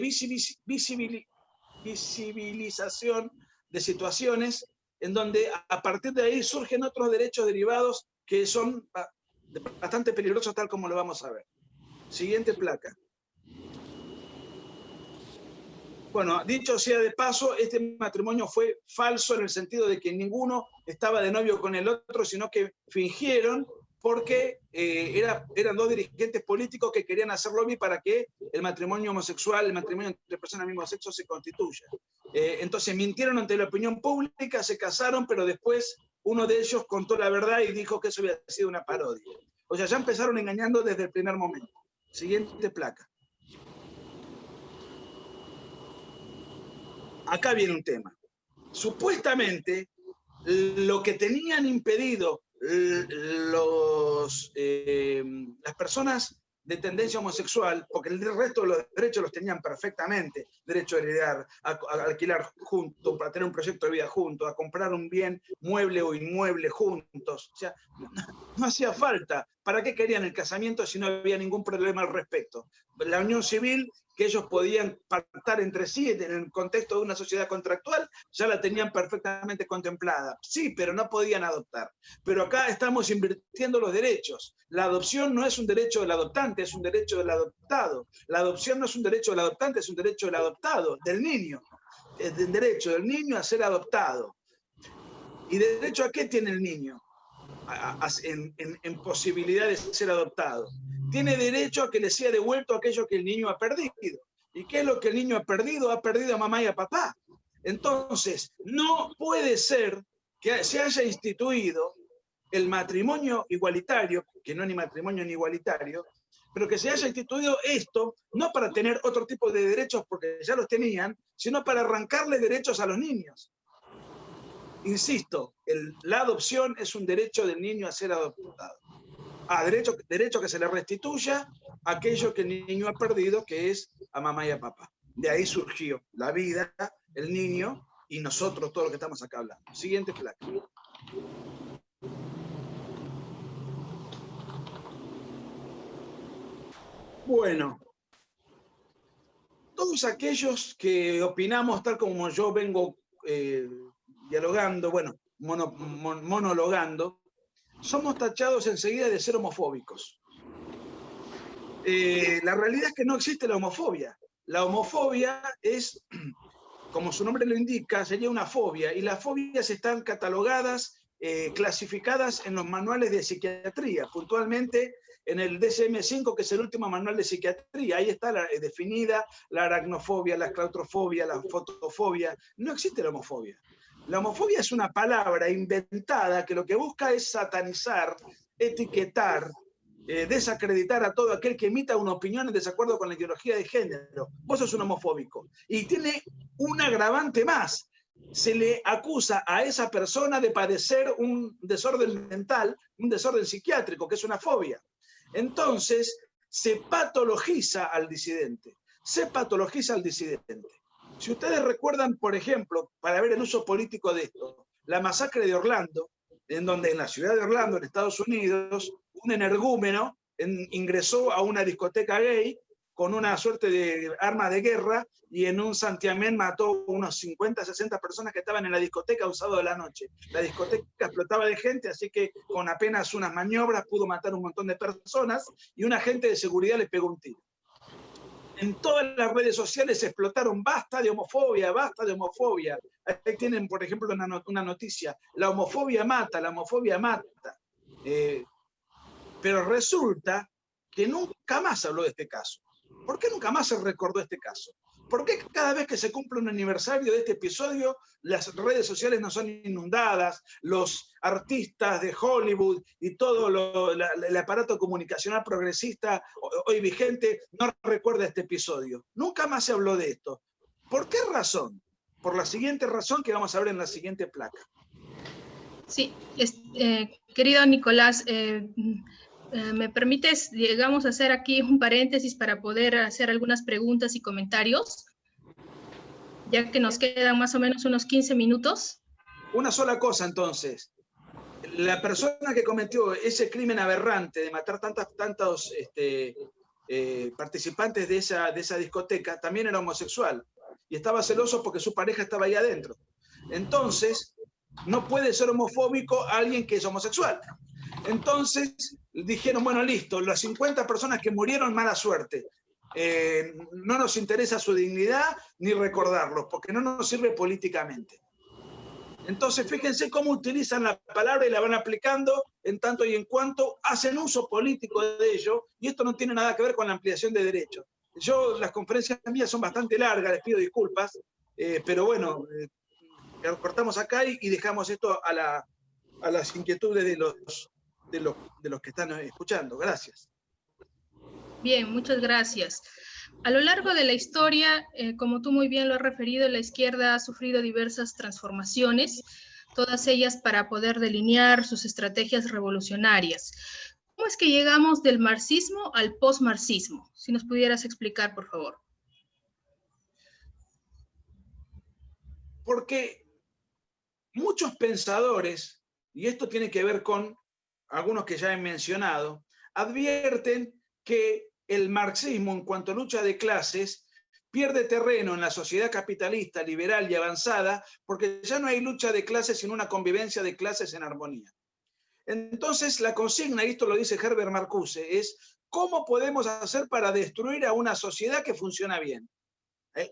[SPEAKER 4] visibilización de situaciones en donde a partir de ahí surgen otros derechos derivados que son bastante peligrosos, tal como lo vamos a ver. Siguiente placa. Bueno, dicho sea de paso, este matrimonio fue falso en el sentido de que ninguno estaba de novio con el otro, sino que fingieron, porque eran dos dirigentes políticos que querían hacer lobby para que el matrimonio homosexual, el matrimonio entre personas del mismo sexo se constituya. Entonces mintieron ante la opinión pública, se casaron, pero después uno de ellos contó la verdad y dijo que eso había sido una parodia. O sea, ya empezaron engañando desde el primer momento. Siguiente placa. Acá viene un tema. Supuestamente, lo que tenían impedido las personas de tendencia homosexual, porque el resto de los derechos los tenían perfectamente, derecho a heredar, a alquilar juntos, para tener un proyecto de vida juntos, a comprar un bien mueble o inmueble juntos. O sea, no hacía falta. ¿Para qué querían el casamiento si no había ningún problema al respecto? La unión civil que ellos podían pactar entre sí en el contexto de una sociedad contractual, ya la tenían perfectamente contemplada. Sí, pero no podían adoptar. Pero acá estamos invirtiendo los derechos. La adopción no es un derecho del adoptante, es un derecho del adoptado. La adopción no es un derecho del adoptante, es un derecho del adoptado, del niño. Es el derecho del niño a ser adoptado. ¿Y derecho a qué tiene el niño? En posibilidad de ser adoptado. Tiene derecho a que le sea devuelto aquello que el niño ha perdido. ¿Y qué es lo que el niño ha perdido? Ha perdido a mamá y a papá. Entonces, no puede ser que se haya instituido el matrimonio igualitario, que no es ni matrimonio ni igualitario, pero que se haya instituido esto, no para tener otro tipo de derechos porque ya los tenían, sino para arrancarle derechos a los niños. Insisto, la adopción es un derecho del niño a ser adoptado. Derecho que se le restituya aquello que el niño ha perdido, que es a mamá y a papá. De ahí surgió la vida, el niño y nosotros, todos los que estamos acá hablando. Siguiente placa. Bueno, todos aquellos que opinamos tal como yo vengo dialogando, bueno, monologando, somos tachados enseguida de ser homofóbicos. La realidad es que no existe la homofobia. La homofobia es, como su nombre lo indica, sería una fobia, y las fobias están catalogadas, clasificadas en los manuales de psiquiatría, puntualmente en el DSM-5, que es el último manual de psiquiatría. Ahí está definida la aracnofobia, la claustrofobia, la fotofobia. No existe la homofobia. La homofobia es una palabra inventada que lo que busca es satanizar, etiquetar, desacreditar a todo aquel que emita una opinión en desacuerdo con la ideología de género. Vos sos un homofóbico. Y tiene un agravante más. Se le acusa a esa persona de padecer un desorden mental, un desorden psiquiátrico, que es una fobia. Entonces, se patologiza al disidente. Se patologiza al disidente. Si ustedes recuerdan, por ejemplo, para ver el uso político de esto, la masacre de Orlando, en donde en la ciudad de Orlando, en Estados Unidos, un energúmeno ingresó a una discoteca gay con una suerte de arma de guerra y en un santiamén mató unos 50, 60 personas que estaban en la discoteca un sábado de la noche. La discoteca explotaba de gente, así que con apenas unas maniobras pudo matar un montón de personas y un agente de seguridad le pegó un tiro. En todas las redes sociales explotaron basta de homofobia, basta de homofobia. Ahí tienen, por ejemplo, una noticia, la homofobia mata, la homofobia mata. Pero resulta que nunca más se habló de este caso. ¿Por qué nunca más se recordó este caso? ¿Por qué cada vez que se cumple un aniversario de este episodio, las redes sociales no son inundadas, los artistas de Hollywood y todo el aparato comunicacional progresista hoy vigente no recuerda este episodio? Nunca más se habló de esto. ¿Por qué razón? Por la siguiente razón que vamos a ver en la siguiente placa.
[SPEAKER 2] Sí, querido Nicolás, ¿me permites, digamos, hacer aquí un paréntesis para poder hacer algunas preguntas y comentarios? Ya que nos quedan más o menos unos 15 minutos.
[SPEAKER 4] Una sola cosa, entonces. La persona que cometió ese crimen aberrante de matar tantos participantes de esa discoteca también era homosexual y estaba celoso porque su pareja estaba ahí adentro. Entonces, no puede ser homofóbico alguien que es homosexual. Entonces dijeron, bueno, listo, las 50 personas que murieron, mala suerte. No nos interesa su dignidad ni recordarlos, porque no nos sirve políticamente. Entonces, fíjense cómo utilizan la palabra y la van aplicando en tanto y en cuanto hacen uso político de ello, y esto no tiene nada que ver con la ampliación de derechos. Las conferencias mías son bastante largas, les pido disculpas, pero bueno, cortamos acá y dejamos esto a las inquietudes de los que están escuchando. Gracias.
[SPEAKER 2] Bien, muchas gracias. A lo largo de la historia, como tú muy bien lo has referido, la izquierda ha sufrido diversas transformaciones, todas ellas para poder delinear sus estrategias revolucionarias. ¿Cómo es que llegamos del marxismo al postmarxismo? Si nos pudieras explicar, por favor.
[SPEAKER 4] Porque muchos pensadores, y esto tiene que ver con algunos que ya he mencionado, advierten que el marxismo, en cuanto a lucha de clases, pierde terreno en la sociedad capitalista, liberal y avanzada, porque ya no hay lucha de clases, sino una convivencia de clases en armonía. Entonces, la consigna, y esto lo dice Herbert Marcuse, es ¿cómo podemos hacer para destruir a una sociedad que funciona bien?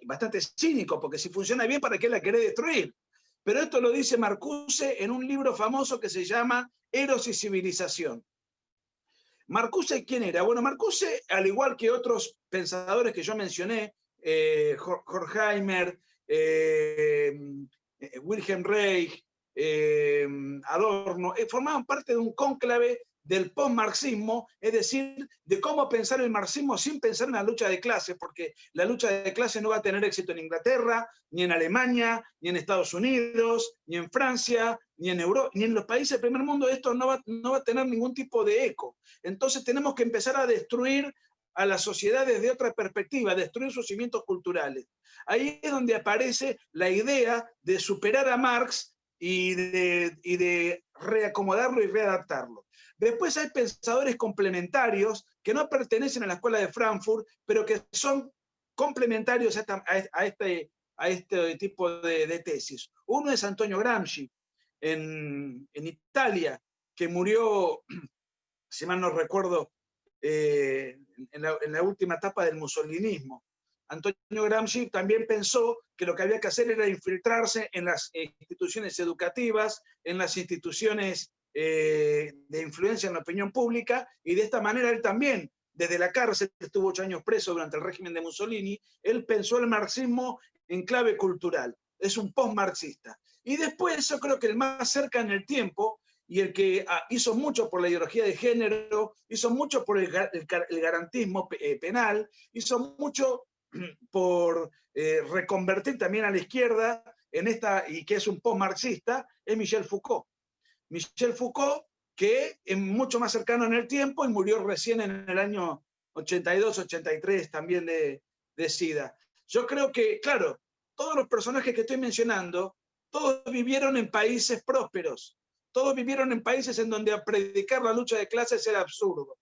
[SPEAKER 4] Bastante cínico, porque si funciona bien, ¿para qué la querés destruir? Pero esto lo dice Marcuse en un libro famoso que se llama Eros y Civilización. Marcuse, ¿quién era? Bueno, Marcuse, al igual que otros pensadores que yo mencioné, Horkheimer, Wilhelm Reich, Adorno, formaban parte de un cónclave del postmarxismo, es decir, de cómo pensar el marxismo sin pensar en la lucha de clases, porque la lucha de clases no va a tener éxito en Inglaterra, ni en Alemania, ni en Estados Unidos, ni en Francia, ni en Europa, ni en los países del primer mundo. Esto no va a tener ningún tipo de eco. Entonces tenemos que empezar a destruir a las sociedades de otra perspectiva, destruir sus cimientos culturales. Ahí es donde aparece la idea de superar a Marx y de reacomodarlo y readaptarlo. Después hay pensadores complementarios que no pertenecen a la escuela de Frankfurt, pero que son complementarios a este tipo de tesis. Uno es Antonio Gramsci, en Italia, que murió, si mal no recuerdo, en la última etapa del mussolinismo. Antonio Gramsci también pensó que lo que había que hacer era infiltrarse en las instituciones educativas, en las instituciones de influencia en la opinión pública, y de esta manera él también, desde la cárcel, estuvo 8 años preso durante el régimen de Mussolini, él pensó el marxismo en clave cultural, es un post-marxista. Y después yo creo que el más cerca en el tiempo, y el que hizo mucho por la ideología de género, hizo mucho por el garantismo penal, hizo mucho por reconvertir también a la izquierda en y que es un post-marxista, es Michel Foucault. Michel Foucault, que es mucho más cercano en el tiempo y murió recién en el año 82, 83 también de SIDA. Yo creo que, claro, todos los personajes que estoy mencionando, todos vivieron en países prósperos, Todos vivieron en países en donde predicar la lucha de clases era absurdo.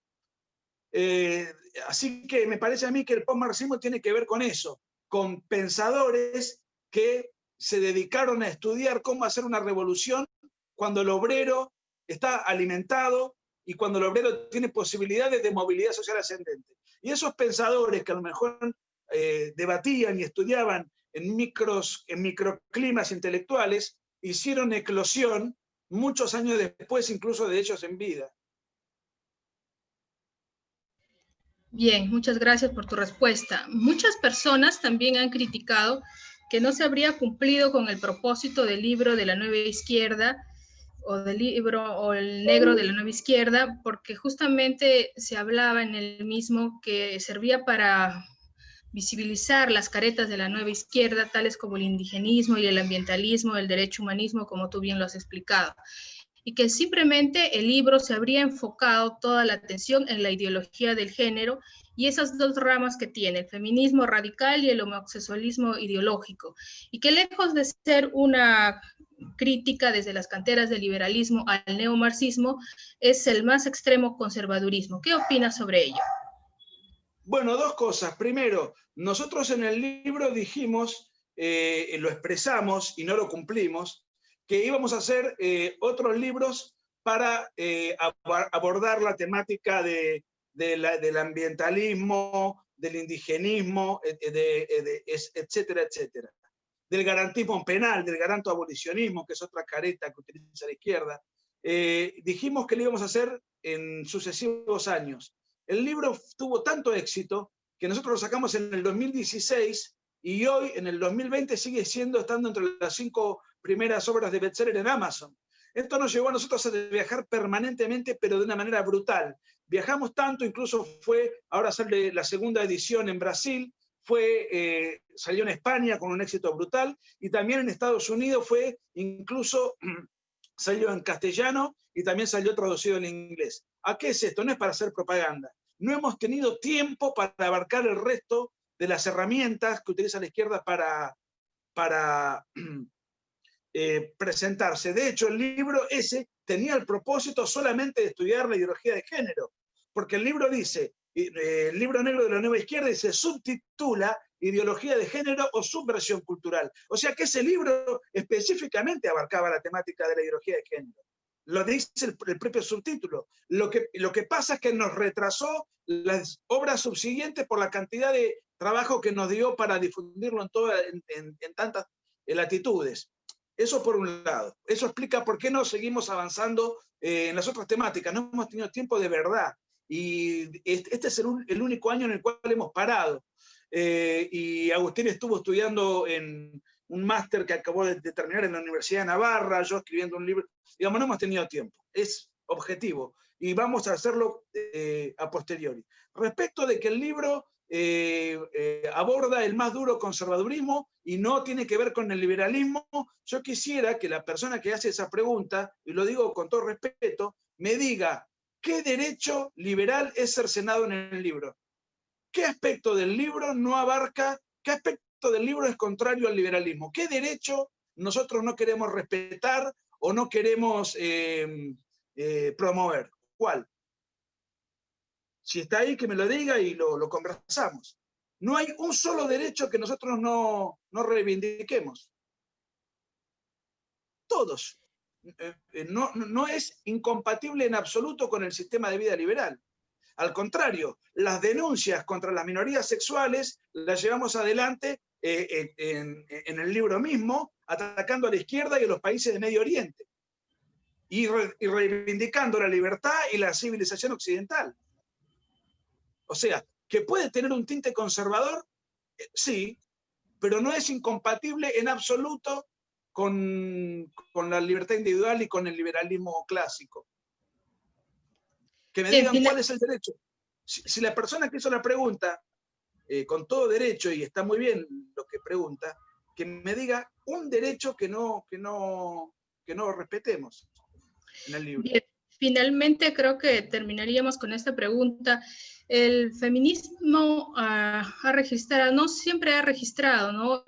[SPEAKER 4] Así que me parece a mí que el postmarxismo tiene que ver con eso, con pensadores que se dedicaron a estudiar cómo hacer una revolución cuando el obrero está alimentado y cuando el obrero tiene posibilidades de movilidad social ascendente. Y esos pensadores que a lo mejor debatían y estudiaban en microclimas intelectuales, hicieron eclosión muchos años después, incluso de ellos en vida.
[SPEAKER 2] Bien, muchas gracias por tu respuesta. Muchas personas también han criticado que no se habría cumplido con el propósito del libro de la Nueva Izquierda o del libro o el negro de la Nueva Izquierda, porque justamente se hablaba en el mismo que servía para visibilizar las caretas de la Nueva Izquierda, tales como el indigenismo y el ambientalismo, el derecho humanismo, como tú bien lo has explicado, y que simplemente el libro se habría enfocado toda la atención en la ideología del género y esas dos ramas que tiene, el feminismo radical y el homosexualismo ideológico, y que lejos de ser una crítica desde las canteras del liberalismo al neomarxismo, es el más extremo conservadurismo. ¿Qué opinas sobre ello?
[SPEAKER 4] Bueno, dos cosas. Primero, nosotros en el libro dijimos, lo expresamos y no lo cumplimos, que íbamos a hacer otros libros para abordar la temática del ambientalismo, del indigenismo, etcétera, etcétera. Del garantismo penal, del garanto abolicionismo, que es otra careta que utiliza la izquierda. Dijimos que lo íbamos a hacer en sucesivos años. El libro tuvo tanto éxito que nosotros lo sacamos en el 2016 y hoy, en el 2020, sigue estando entre las 5 primeras obras de bestseller en Amazon. Esto nos llevó a nosotros a viajar permanentemente, pero de una manera brutal. Viajamos tanto, incluso ahora sale la segunda edición en Brasil, salió en España con un éxito brutal, y también en Estados Unidos incluso salió en castellano y también salió traducido en inglés. ¿A qué es esto? No es para hacer propaganda. No hemos tenido tiempo para abarcar el resto de las herramientas que utiliza la izquierda para presentarse. De hecho, el libro ese tenía el propósito solamente de estudiar la ideología de género, porque el libro dice, el libro negro de la Nueva Izquierda se subtitula Ideología de Género o Subversión Cultural. O sea que ese libro específicamente abarcaba la temática de la ideología de género. Lo dice el propio subtítulo. Lo que pasa es que nos retrasó las obras subsiguientes por la cantidad de trabajo que nos dio para difundirlo en tantas latitudes. Eso por un lado. Eso explica por qué no seguimos avanzando en las otras temáticas. No hemos tenido tiempo de verdad. Y este es el único año en el cual hemos parado. Y Agustín estuvo estudiando en un máster que acabó de terminar en la Universidad de Navarra, yo escribiendo un libro. Digamos, no hemos tenido tiempo. Es objetivo. Y vamos a hacerlo a posteriori. Respecto de que el libro aborda el más duro conservadurismo y no tiene que ver con el liberalismo, yo quisiera que la persona que hace esa pregunta, y lo digo con todo respeto, me diga qué derecho liberal es cercenado en el libro. ¿Qué aspecto del libro no abarca, qué aspecto del libro es contrario al liberalismo? ¿Qué derecho nosotros no queremos respetar o no queremos promover? ¿Cuál? Si está ahí, que me lo diga y lo conversamos. No hay un solo derecho que nosotros no reivindiquemos. Todos. No es incompatible en absoluto con el sistema de vida liberal. Al contrario, las denuncias contra las minorías sexuales las llevamos adelante en el libro mismo, atacando a la izquierda y a los países de Medio Oriente. Y reivindicando la libertad y la civilización occidental. O sea, que puede tener un tinte conservador, sí, pero no es incompatible en absoluto con la libertad individual y con el liberalismo clásico. Que me digan cuál es el derecho. Si la persona que hizo la pregunta, con todo derecho, y está muy bien lo que pregunta, que me diga un derecho que no respetemos en el libro.
[SPEAKER 2] Bien. Finalmente, creo que terminaríamos con esta pregunta. El feminismo ha registrado, no siempre ha registrado, ¿no?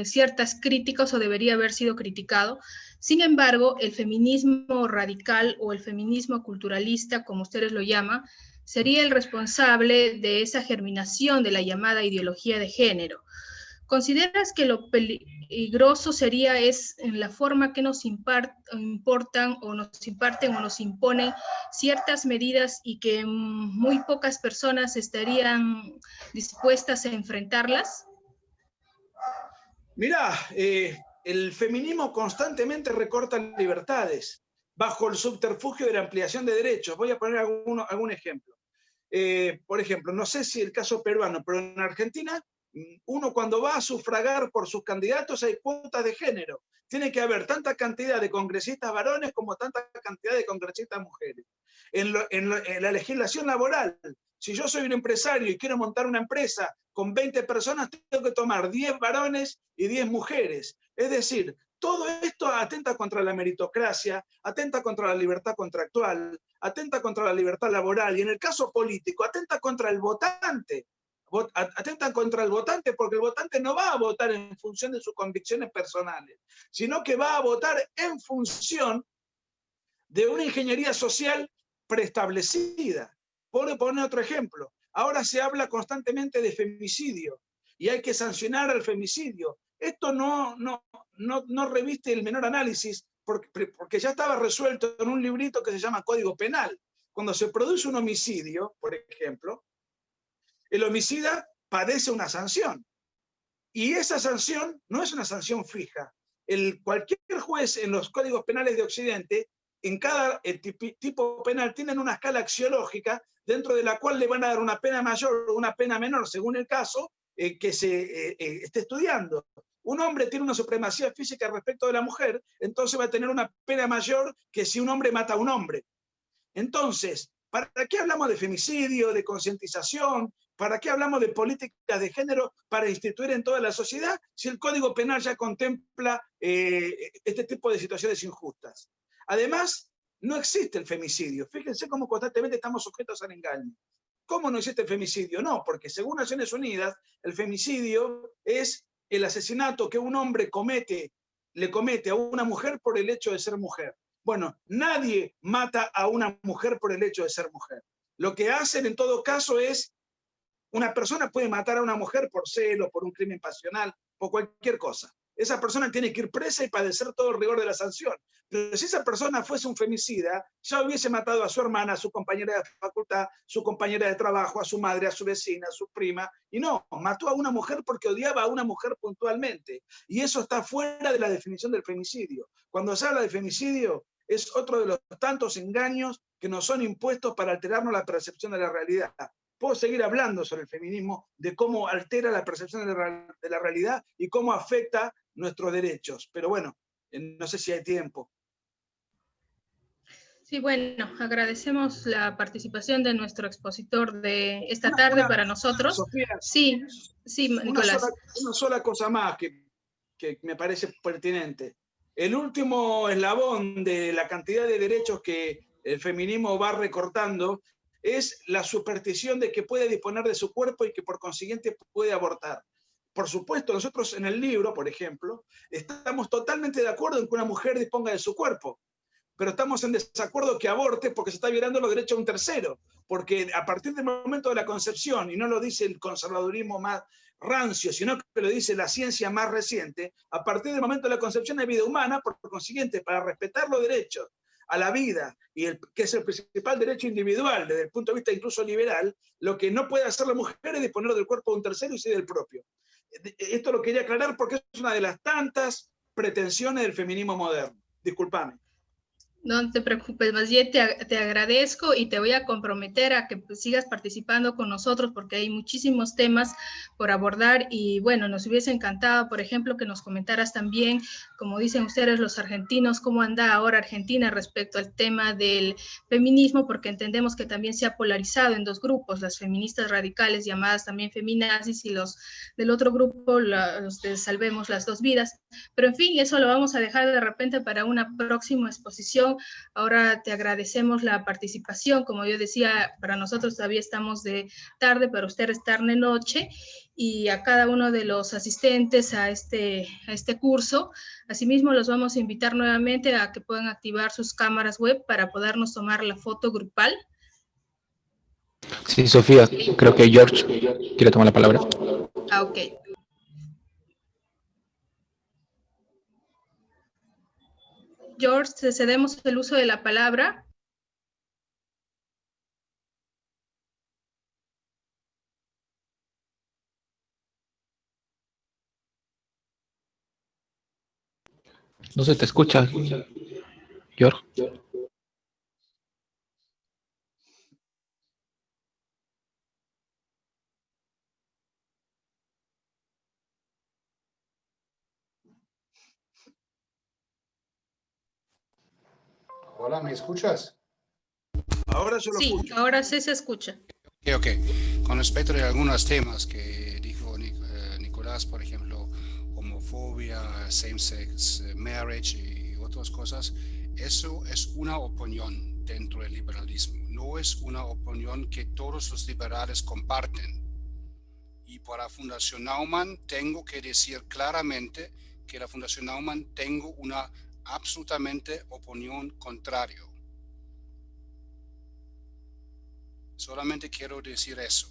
[SPEAKER 2] Ciertas críticas o debería haber sido criticado. Sin embargo, el feminismo radical o el feminismo culturalista, como ustedes lo llaman, sería el responsable de esa germinación de la llamada ideología de género. ¿Consideras que lo peligroso sería en la forma que nos importan o nos imparten o nos imponen ciertas medidas y que muy pocas personas estarían dispuestas a enfrentarlas?
[SPEAKER 4] Mirá, el feminismo constantemente recorta libertades bajo el subterfugio de la ampliación de derechos. Voy a poner algún ejemplo. Por ejemplo, no sé si el caso peruano, pero en Argentina, uno cuando va a sufragar por sus candidatos hay cuotas de género. Tiene que haber tanta cantidad de congresistas varones como tanta cantidad de congresistas mujeres. En la legislación laboral, si yo soy un empresario y quiero montar una empresa con 20 personas, tengo que tomar 10 varones y 10 mujeres. Es decir, todo esto atenta contra la meritocracia, atenta contra la libertad contractual, atenta contra la libertad laboral y en el caso político atenta contra el votante. Atentan contra el votante porque el votante no va a votar en función de sus convicciones personales, sino que va a votar en función de una ingeniería social preestablecida. Por poner otro ejemplo, ahora se habla constantemente de femicidio y hay que sancionar al femicidio. Esto no reviste el menor análisis porque ya estaba resuelto en un librito que se llama Código Penal. Cuando se produce un homicidio, por ejemplo, el homicida padece una sanción. Y esa sanción no es una sanción fija. Cualquier juez en los códigos penales de Occidente, en cada tipo penal, tienen una escala axiológica dentro de la cual le van a dar una pena mayor o una pena menor, según el caso que se esté estudiando. Un hombre tiene una supremacía física respecto de la mujer, entonces va a tener una pena mayor que si un hombre mata a un hombre. Entonces, ¿para qué hablamos de femicidio, de concientización? ¿Para qué hablamos de políticas de género para instituir en toda la sociedad si el Código Penal ya contempla este tipo de situaciones injustas? Además, no existe el femicidio. Fíjense cómo constantemente estamos sujetos al engaño. ¿Cómo no existe el femicidio? No, porque según Naciones Unidas, el femicidio es el asesinato que un hombre le comete a una mujer por el hecho de ser mujer. Bueno, nadie mata a una mujer por el hecho de ser mujer. Lo que hacen en todo caso es, una persona puede matar a una mujer por celo, por un crimen pasional, por cualquier cosa. Esa persona tiene que ir presa y padecer todo el rigor de la sanción. Pero si esa persona fuese un femicida, ya hubiese matado a su hermana, a su compañera de facultad, su compañera de trabajo, a su madre, a su vecina, a su prima. Y no, mató a una mujer porque odiaba a una mujer puntualmente. Y eso está fuera de la definición del femicidio. Cuando se habla de femicidio, es otro de los tantos engaños que nos son impuestos para alterarnos la percepción de la realidad. Puedo seguir hablando sobre el feminismo, de cómo altera la percepción de la realidad y cómo afecta nuestros derechos. Pero bueno, no sé si hay tiempo.
[SPEAKER 2] Sí, bueno, agradecemos la participación de nuestro expositor de esta tarde para nosotros.
[SPEAKER 4] Sofía,
[SPEAKER 2] sí, Nicolás.
[SPEAKER 4] Una sola cosa más que me parece pertinente. El último eslabón de la cantidad de derechos que el feminismo va recortando es la superstición de que puede disponer de su cuerpo y que por consiguiente puede abortar. Por supuesto, nosotros en el libro, por ejemplo, estamos totalmente de acuerdo en que una mujer disponga de su cuerpo, pero estamos en desacuerdo que aborte porque se está violando los derechos de un tercero, porque a partir del momento de la concepción, y no lo dice el conservadurismo más rancio, sino que lo dice la ciencia más reciente, a partir del momento de la concepción hay vida humana, por consiguiente, para respetar los derechos a la vida, que es el principal derecho individual desde el punto de vista incluso liberal, lo que no puede hacer la mujer es disponer del cuerpo de un tercero y sí del propio. Esto lo quería aclarar porque es una de las tantas pretensiones del feminismo moderno. Discúlpame.
[SPEAKER 2] No te preocupes, más bien te agradezco y te voy a comprometer a que sigas participando con nosotros porque hay muchísimos temas por abordar y bueno, nos hubiese encantado, por ejemplo, que nos comentaras también, como dicen ustedes los argentinos, cómo anda ahora Argentina respecto al tema del feminismo, porque entendemos que también se ha polarizado en dos grupos, las feministas radicales llamadas también feminazis y los del otro grupo, los de Salvemos las Dos Vidas. pero en fin, eso lo vamos a dejar de repente para una próxima exposición. Ahora te agradecemos la participación, como yo decía, para nosotros todavía estamos de tarde, para ustedes tarde-noche, y a cada uno de los asistentes a este curso. Asimismo, los vamos a invitar nuevamente a que puedan activar sus cámaras web para podernos tomar la foto grupal.
[SPEAKER 1] Sí, Sofía, creo que George quiere tomar la palabra.
[SPEAKER 2] Ah, ok. George, te cedemos el uso de la palabra.
[SPEAKER 1] No se te escucha, George.
[SPEAKER 3] Hola, ¿me escuchas?
[SPEAKER 4] Ahora yo lo
[SPEAKER 2] Sí,
[SPEAKER 4] escucho.
[SPEAKER 2] ahora sí se escucha.
[SPEAKER 3] Ok. Con respecto a algunos temas que dijo Nicolás, por ejemplo, homofobia, same-sex marriage y otras cosas, eso es una opinión dentro del liberalismo. No es una opinión que todos los liberales comparten. Y para Fundación Naumann tengo que decir claramente que la Fundación Naumann tengo una absolutamente opinión contraria. Solamente quiero decir eso.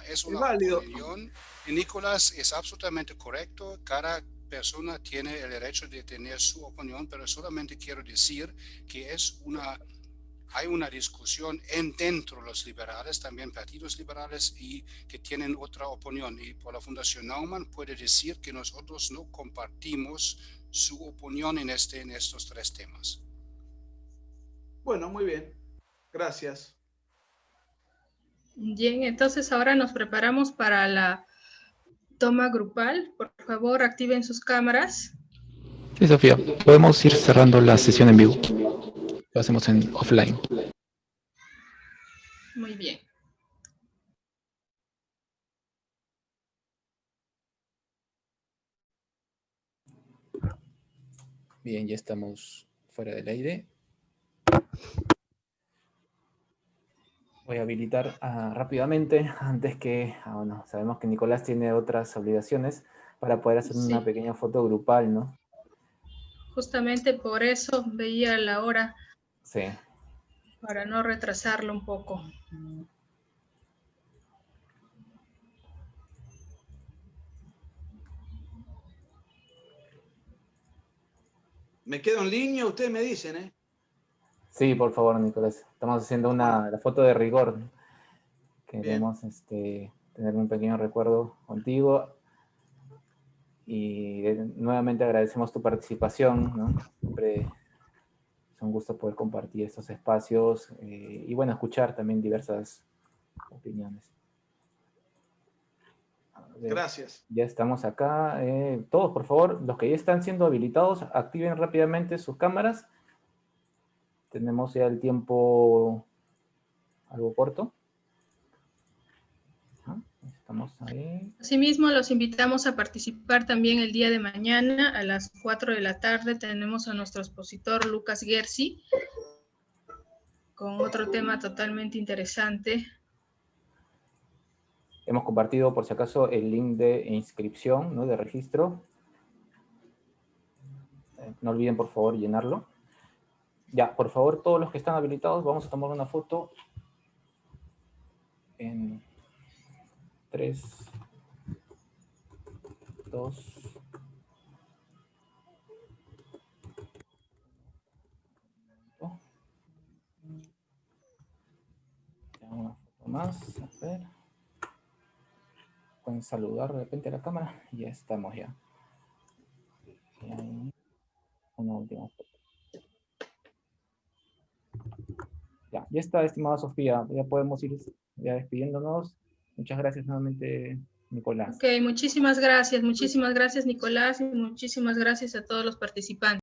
[SPEAKER 3] Es una
[SPEAKER 4] válido.
[SPEAKER 3] opinión. Y Nicolás es absolutamente correcto. Cada persona tiene el derecho de tener su opinión, pero solamente quiero decir que hay una discusión dentro de los liberales, también partidos liberales, y que tienen otra opinión. Y por la Fundación Naumann puede decir que nosotros no compartimos su opinión en estos tres temas.
[SPEAKER 4] Bueno, muy bien. Gracias.
[SPEAKER 2] Bien, entonces ahora nos preparamos para la toma grupal. Por favor, activen sus cámaras.
[SPEAKER 1] Sí, Sofía, podemos ir cerrando la sesión en vivo. Lo hacemos en offline.
[SPEAKER 2] Muy bien.
[SPEAKER 1] Bien, ya estamos fuera del aire.
[SPEAKER 5] Voy a habilitar rápidamente, antes que, bueno, sabemos que Nicolás tiene otras obligaciones, para poder hacer una
[SPEAKER 2] Sí.
[SPEAKER 5] pequeña foto grupal, ¿no?
[SPEAKER 2] Justamente por eso veía la hora,
[SPEAKER 5] Sí.
[SPEAKER 2] para no retrasarlo un poco.
[SPEAKER 4] Me quedo en línea, ustedes me dicen, ¿eh?
[SPEAKER 5] Sí, por favor, Nicolás. Estamos haciendo la foto de rigor. Queremos tener un pequeño recuerdo contigo. Y nuevamente agradecemos tu participación, ¿no? Siempre es un gusto poder compartir estos espacios y, bueno, escuchar también diversas opiniones.
[SPEAKER 4] Gracias.
[SPEAKER 5] Ya estamos acá. Todos, por favor, los que ya están siendo habilitados, activen rápidamente sus cámaras. Tenemos ya el tiempo algo corto. Estamos ahí.
[SPEAKER 2] Asimismo, los invitamos a participar también el día de mañana a las 4 de la tarde. Tenemos a nuestro expositor Lucas Gersi con otro tema totalmente interesante.
[SPEAKER 5] Hemos compartido, por si acaso, el link de inscripción, ¿no? De registro. No olviden, por favor, llenarlo. Ya, por favor, todos los que están habilitados, vamos a tomar una foto en 3, 2, 1. Una foto más, a ver. Pueden saludar de repente a la cámara. Ya estamos ya. Y ahí, una última foto. Ya está, estimada Sofía. Ya podemos ir ya despidiéndonos. Muchas gracias nuevamente, Nicolás.
[SPEAKER 2] Ok, muchísimas gracias Nicolás, y muchísimas gracias a todos los participantes.